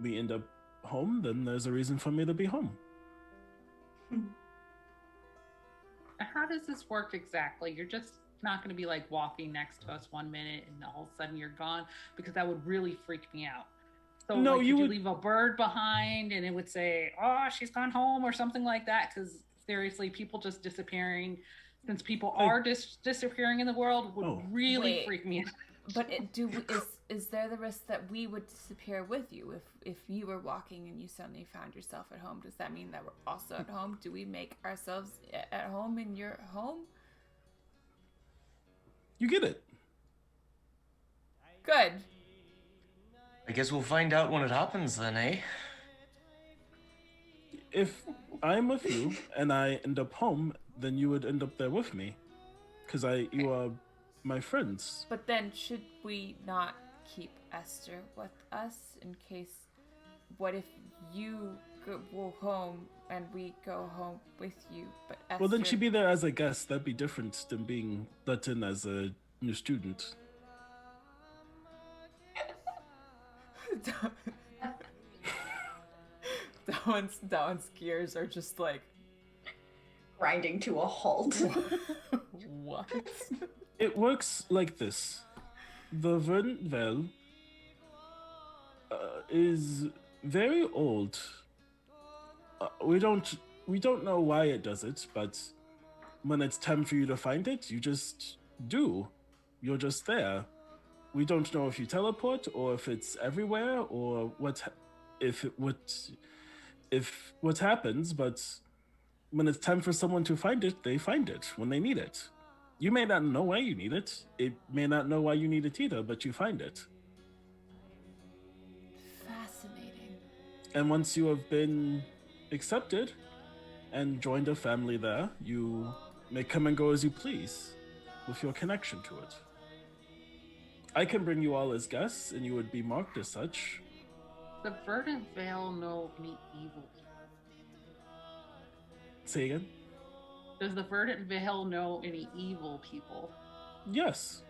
we end up home, then there's a reason for me to be home. How does this work exactly? You're just not going to be like walking next to us 1 minute and all of a sudden you're gone, because that would really freak me out. So No, like, you could would- you leave a bird behind and it would say, "Oh, she's gone home" or something like that? Because seriously, people just disappearing, since people are disappearing in the world, would really freak me out. But is there the risk that we would disappear with you if you were walking and you suddenly found yourself at home? Does that mean that we're also at home? Do we make ourselves at home in your home? You get it. Good. I guess we'll find out when it happens then, eh? If I'm with you and I end up home, then you would end up there with me, because you are my friends. But then should we not keep Esther with us in case? What if you go home and we go home with you? But Esther... Well, then she'd be there as a guest. That'd be different than being let in as a new student. Dawn's gears are just like grinding to a halt. What? It works like this. The verdant veil is very old. We don't know why it does it, but when it's time for you to find it, you just do. You're just there. We don't know if you teleport or if it's everywhere or what happens, but when it's time for someone to find it, they find it when they need it. You may not know why you need it. It may not know why you need it either, but you find it. Fascinating. And once you have been accepted and joined a family there, you may come and go as you please with your connection to it. I can bring you all as guests, and you would be marked as such. The verdant veil know any evil? Say again? Does the verdant veil know any evil people? Yes.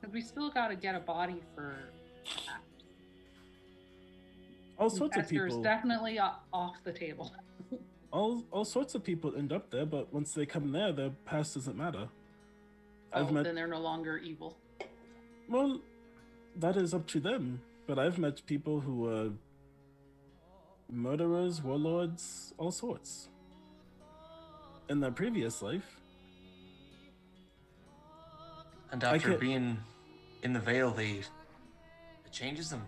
Because we still got to get a body for that. All sorts of Esther's people. definitely off the table. All sorts of people end up there, but once they come there, their past doesn't matter. Then they're no longer evil. Well, that is up to them. But I've met people who are murderers, warlords, all sorts. In their previous life. And after being in the veil, it changes them.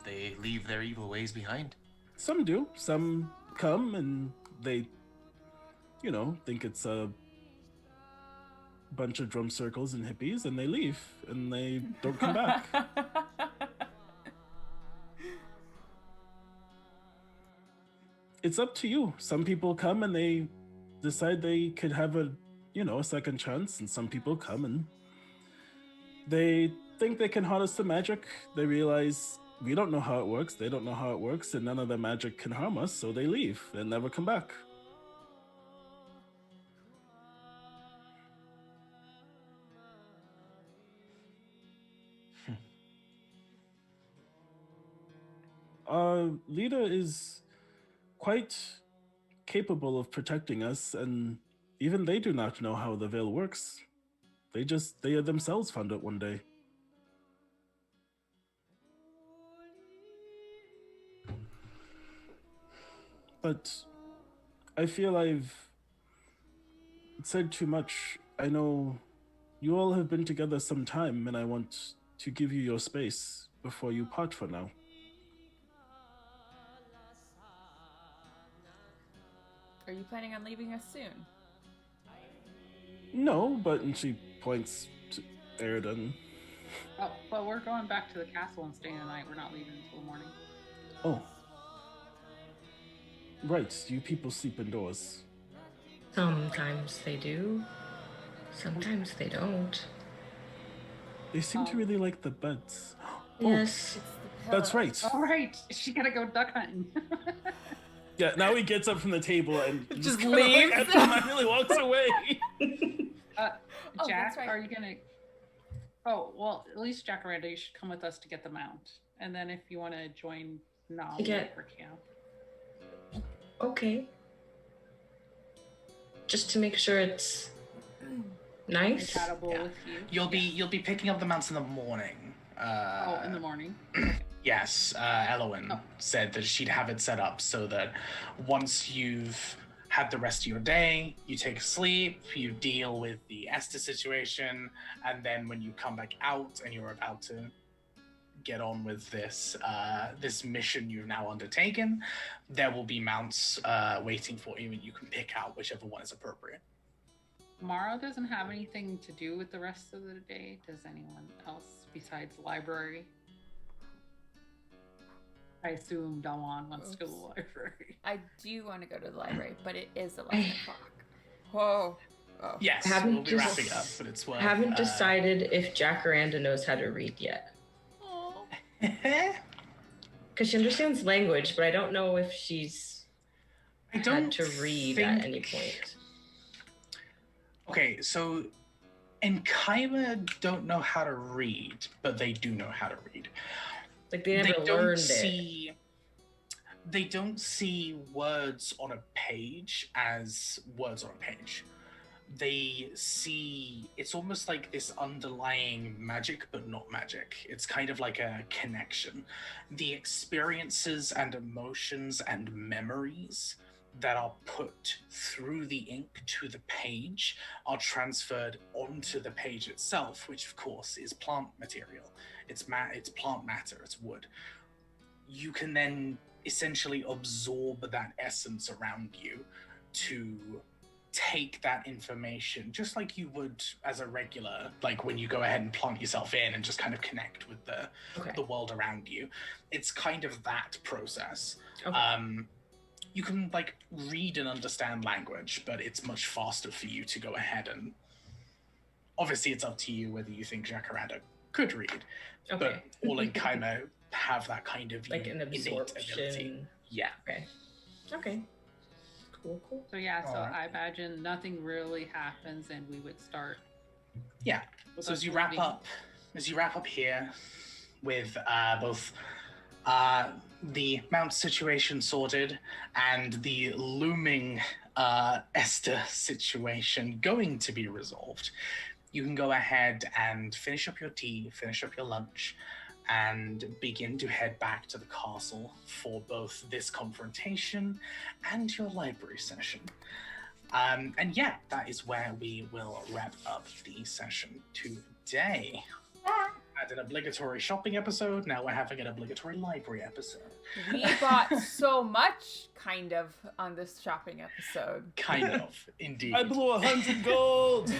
They leave their evil ways behind. Some do. Some come and they, think it's a bunch of drum circles and hippies, and they leave and they don't come back. It's up to you. Some people come and they decide they could have a second chance, and some people come and they think they can harness the magic. They realize we don't know how it works, they don't know how it works, and none of their magic can harm us, so they leave and never come back. Our leader is quite capable of protecting us, and even they do not know how the veil works. They themselves found it one day. But I feel I've said too much. I know you all have been together some time, and I want to give you your space before you part for now. Are you planning on leaving us soon? No, but and she points to Aridon. Oh, but we're going back to the castle and staying the night. We're not leaving until the morning. Oh. Right, you people sleep indoors. Sometimes they do. Sometimes they don't. They seem to really like the beds. Yes. That's right. All right, she gotta go duck hunting. Yeah, now he gets up from the table and Just kinda leaves. Like, and really walks away. Jack, that's right. are you gonna? Oh well, at least Jacaranda, you should come with us to get the mount, and then if you want to join Nam for camp. Okay. Just to make sure it's nice. Compatible with you. You'll be picking up the mounts in the morning. in the morning. Yes, Elowen said that she'd have it set up so that once you've had the rest of your day, you take a sleep, you deal with the Esther situation, and then when you come back out and you're about to get on with this this mission you've now undertaken, there will be mounts waiting for you, and you can pick out whichever one is appropriate. Tomorrow doesn't have anything to do with the rest of the day. Does anyone else besides the library? I assume Dawan wants to go to the library. I do want to go to the library, but it is 11 o'clock. Whoa. Oh. Yes, Haven't we'll be wrapping up, but it's worth. Haven't decided if Jacaranda knows how to read yet. Because she understands language, but I don't know if she's had to read at any point. Okay, so Enkaima don't know how to read, but they do know how to read. Like they never learned it. They don't see words on a page as words on a page. They see, it's almost like this underlying magic, but not magic. It's kind of like a connection. The experiences and emotions and memories that are put through the ink to the page are transferred onto the page itself, which of course is plant material. It's plant matter, it's wood. You can then essentially absorb that essence around you to take that information, just like you would as a regular, like when you go ahead and plant yourself in and just kind of connect with the world around you. It's kind of that process. Okay. You can like read and understand language, but it's much faster for you to go ahead and obviously it's up to you whether you think Jacaranda could read. Okay. But all Enkaima have that kind of like an absorption. Yeah. Okay. Cool. So yeah, I imagine nothing really happens and we would start. Yeah. So as you wrap up here with both the mount situation sorted and the looming Esther situation going to be resolved, you can go ahead and finish up your tea, finish up your lunch, and begin to head back to the castle for both this confrontation and your library session. And yeah, that is where we will wrap up the session today. Had an obligatory shopping episode, now we're having an obligatory library episode. We bought so much, kind of, on this shopping episode. Kind of, indeed. I blew 100 gold!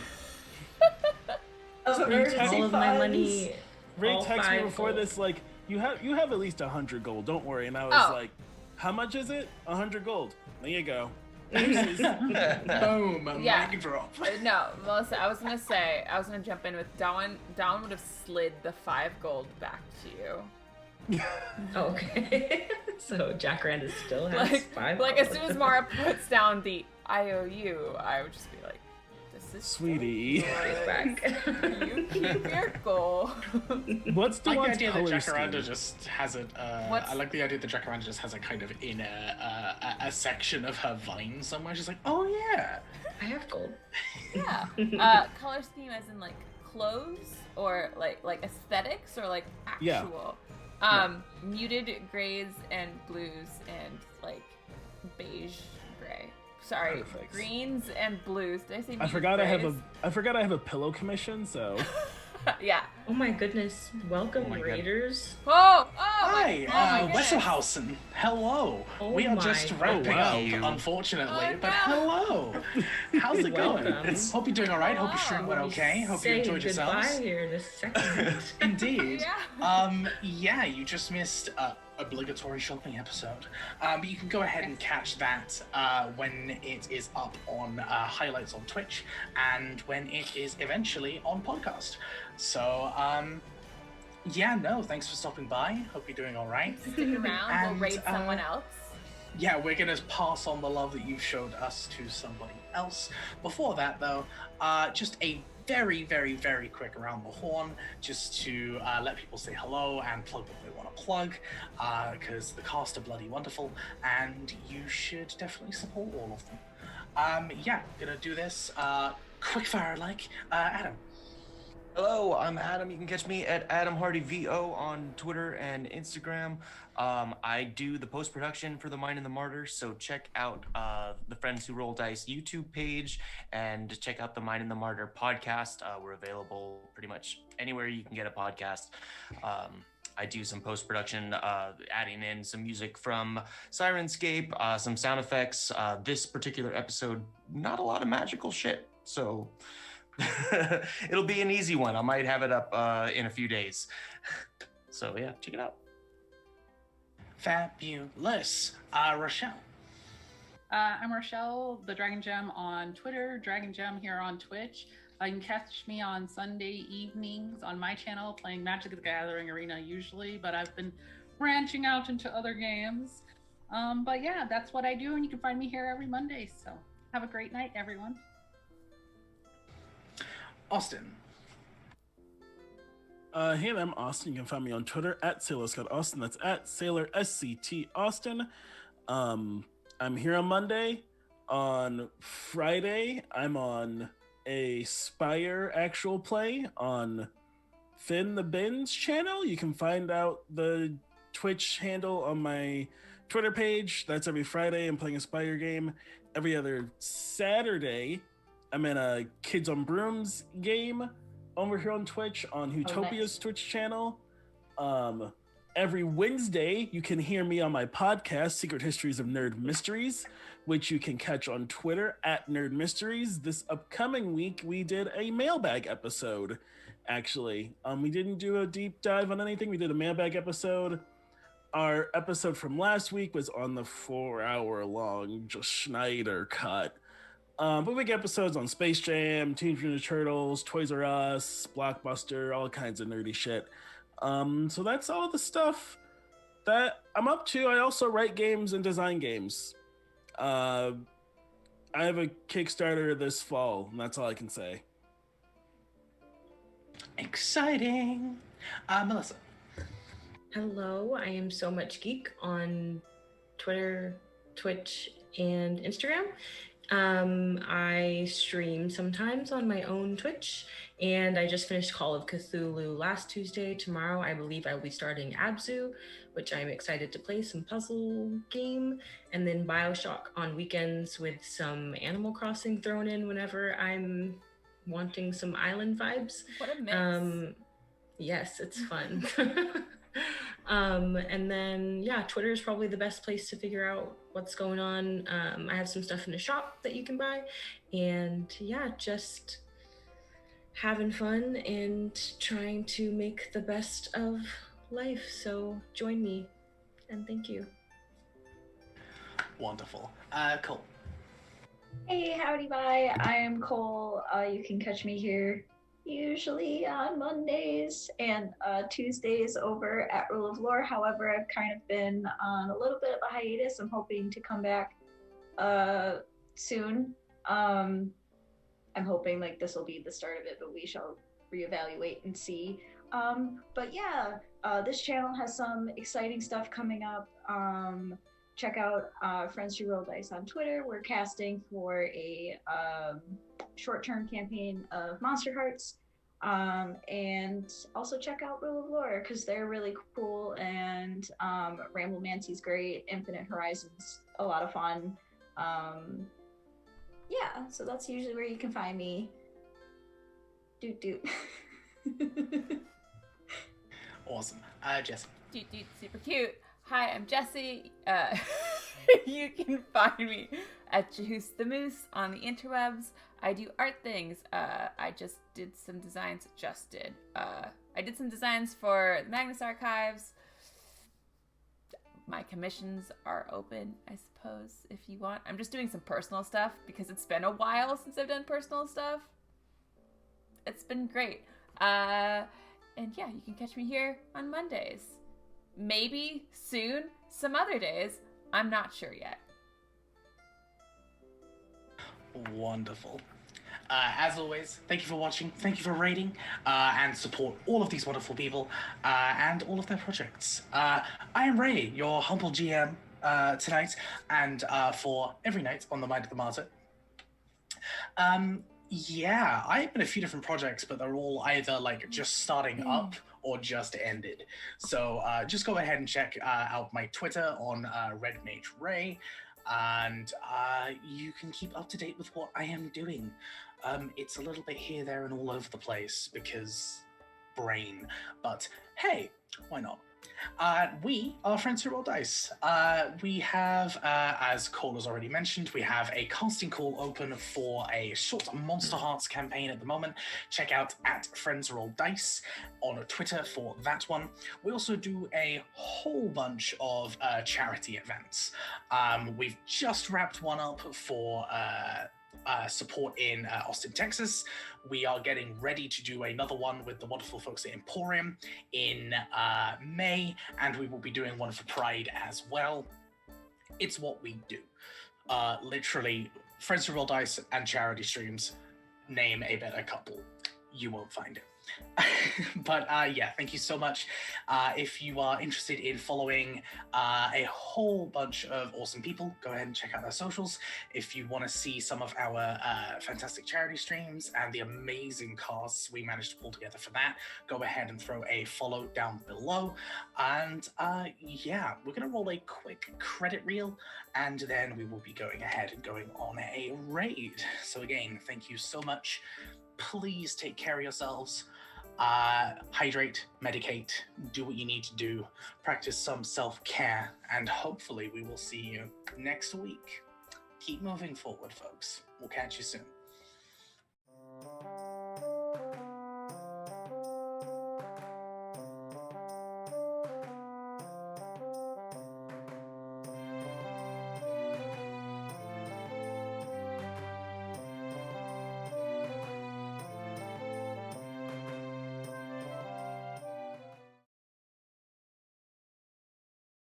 All of my money. Ray texted me before gold. this, like, you have at least 100 gold, don't worry. And I was like, how much is it? 100 gold. There you go. Boom, mic drop. No, Melissa, I was gonna jump in with Dawn. Dawn would have slid the 5 gold back to you. Okay. So Jacaranda still has 5 Like gold. as soon as Mara puts down the IOU, I would just be like, sweetie. Back. You keep your gold. What's the like the idea that color Jacaranda scheme? just has it. I like the idea that Jacaranda just has a kind of in a section of her vine somewhere. She's like, oh yeah, I have gold. Yeah. Color scheme as in like clothes or like aesthetics or like actual. Yeah. Muted grays and blues and like beige gray. Sorry, Perfect. greens and blues. Did I say? I forgot I have a pillow commission, so yeah. Oh my goodness! Welcome, my Raiders. Hi, Wesselhausen. Hello. We are just wrapping up, unfortunately, but hello. How's it going? Hope you're doing all right. Hope your stream went okay. Hope you enjoyed yourselves. Goodbye here in a second. Indeed. Yeah, you just missed obligatory shopping episode. But you can go ahead and catch that when it is up on highlights on Twitch and when it is eventually on podcast. So, thanks for stopping by. Hope you're doing all right. Stick around. And, we'll raid someone else. Yeah, we're going to pass on the love that you've showed us to somebody else. Before that, though, just a very, very, very quick around the horn, just to let people say hello and plug what they want to plug, because the cast are bloody wonderful, and you should definitely support all of them. Gonna do this quick fire like Adam. Hello, I'm Adam. You can catch me at AdamHardyVO on Twitter and Instagram. I do the post-production for The Mind and the Martyr, so check out the Friends Who Roll Dice YouTube page and check out the Mind and the Martyr podcast. We're available pretty much anywhere you can get a podcast. I do some post-production, adding in some music from Sirenscape, some sound effects. This particular episode, not a lot of magical shit, so... It'll be an easy one. I might have it up in a few days. So yeah, check it out. Fabulous. Rochelle. I'm Rochelle, the Dragon Gem on Twitter, Dragon Gem here on Twitch. You can catch me on Sunday evenings on my channel playing Magic the Gathering Arena usually, but I've been branching out into other games. But yeah, that's what I do, and you can find me here every Monday. So have a great night, everyone. Austin. Hey, I'm Austin. You can find me on Twitter at Sailor Scott Austin. That's at Sailor SCT Austin. I'm here on Monday. On Friday, I'm on a Spire actual play on Finn the Bin's channel. You can find out the Twitch handle on my Twitter page. That's every Friday. I'm playing a Spire game. Every other Saturday, I'm in a Kids on Brooms game over here on Twitch on Utopia's Twitch channel. Every Wednesday, you can hear me on my podcast, Secret Histories of Nerd Mysteries, which you can catch on Twitter at Nerd Mysteries. This upcoming week, we did a mailbag episode, actually. We didn't do a deep dive on anything. We did a mailbag episode. Our episode from last week was on the 4-hour-long Schneider cut. But we get episodes on Space Jam, Teenage Mutant Ninja Turtles, Toys R Us, Blockbuster, all kinds of nerdy shit. So that's all the stuff that I'm up to. I also write games and design games. I have a Kickstarter this fall, and that's all I can say. Exciting. Melissa. Hello, I am So Much Geek on Twitter, Twitch, and Instagram. I stream sometimes on my own Twitch, and I just finished Call of Cthulhu last Tuesday. Tomorrow, I believe I will be starting Abzu, which I'm excited to play, some puzzle game, and then BioShock on weekends with some Animal Crossing thrown in whenever I'm wanting some island vibes. What a mix. Yes, it's fun. And then, yeah, Twitter is probably the best place to figure out what's going on. I have some stuff in the shop that you can buy. And yeah, just having fun and trying to make the best of life. So join me. And thank you. Wonderful. Cole. Hey, howdy, bye. I am Cole. You can catch me here usually on Mondays and Tuesdays over at Rule of Lore. However, I've kind of been on a little bit of a hiatus. I'm hoping to come back soon. I'm hoping like this will be the start of it, but we shall reevaluate and see. But yeah, this channel has some exciting stuff coming up. Check out Friends Who Roll Dice on Twitter. We're casting for a short-term campaign of Monster Hearts. And also check out Rule of Lore because they're really cool, and Ramblemancy's great. Infinite Horizons, a lot of fun. Yeah, so that's usually where you can find me. Doot. Awesome. Jesse. Dude, super cute. Hi, I'm Jessie. You can find me at Jahoos the Moose on the interwebs. I do art things. I just did some designs. I did some designs for the Magnus Archives. My commissions are open, I suppose, if you want. I'm just doing some personal stuff because it's been a while since I've done personal stuff. It's been great. And yeah, you can catch me here on Mondays. Maybe soon, some other days. I'm not sure yet. Wonderful. As always, thank you for watching, thank you for rating, and support all of these wonderful people and all of their projects. I am Ray, your humble GM tonight, and for every night on the Mind of the Martyr. Yeah, I've been a few different projects, but they're all either like just starting up or just ended. So just go ahead and check out my Twitter on Red Mage Ray, and you can keep up to date with what I am doing. It's a little bit here, there, and all over the place because brain. But hey, why not? We are Friends Who Roll Dice. We have, as Cole has already mentioned, we have a casting call open for a short Monster Hearts campaign at the moment. Check out at Friends Who Roll Dice on Twitter for that one. We also do a whole bunch of charity events. We've just wrapped one up for support in Austin, Texas. We are getting ready to do another one with the wonderful folks at Emporium in May, and we will be doing one for Pride as well. It's what we do. Literally, Friends Who Roll Dice and charity streams. Name a better couple. You won't find it. But yeah, thank you so much. If you are interested in following a whole bunch of awesome people, go ahead and check out their socials. If you want to see some of our fantastic charity streams and the amazing casts we managed to pull together for that, go ahead and throw a follow down below. And yeah, we're going to roll a quick credit reel, and then we will be going ahead and going on a raid. So again, thank you so much. Please take care of yourselves. Hydrate, medicate, do what you need to do, practice some self-care, and hopefully we will see you next week. Keep moving forward, folks. We'll catch you soon.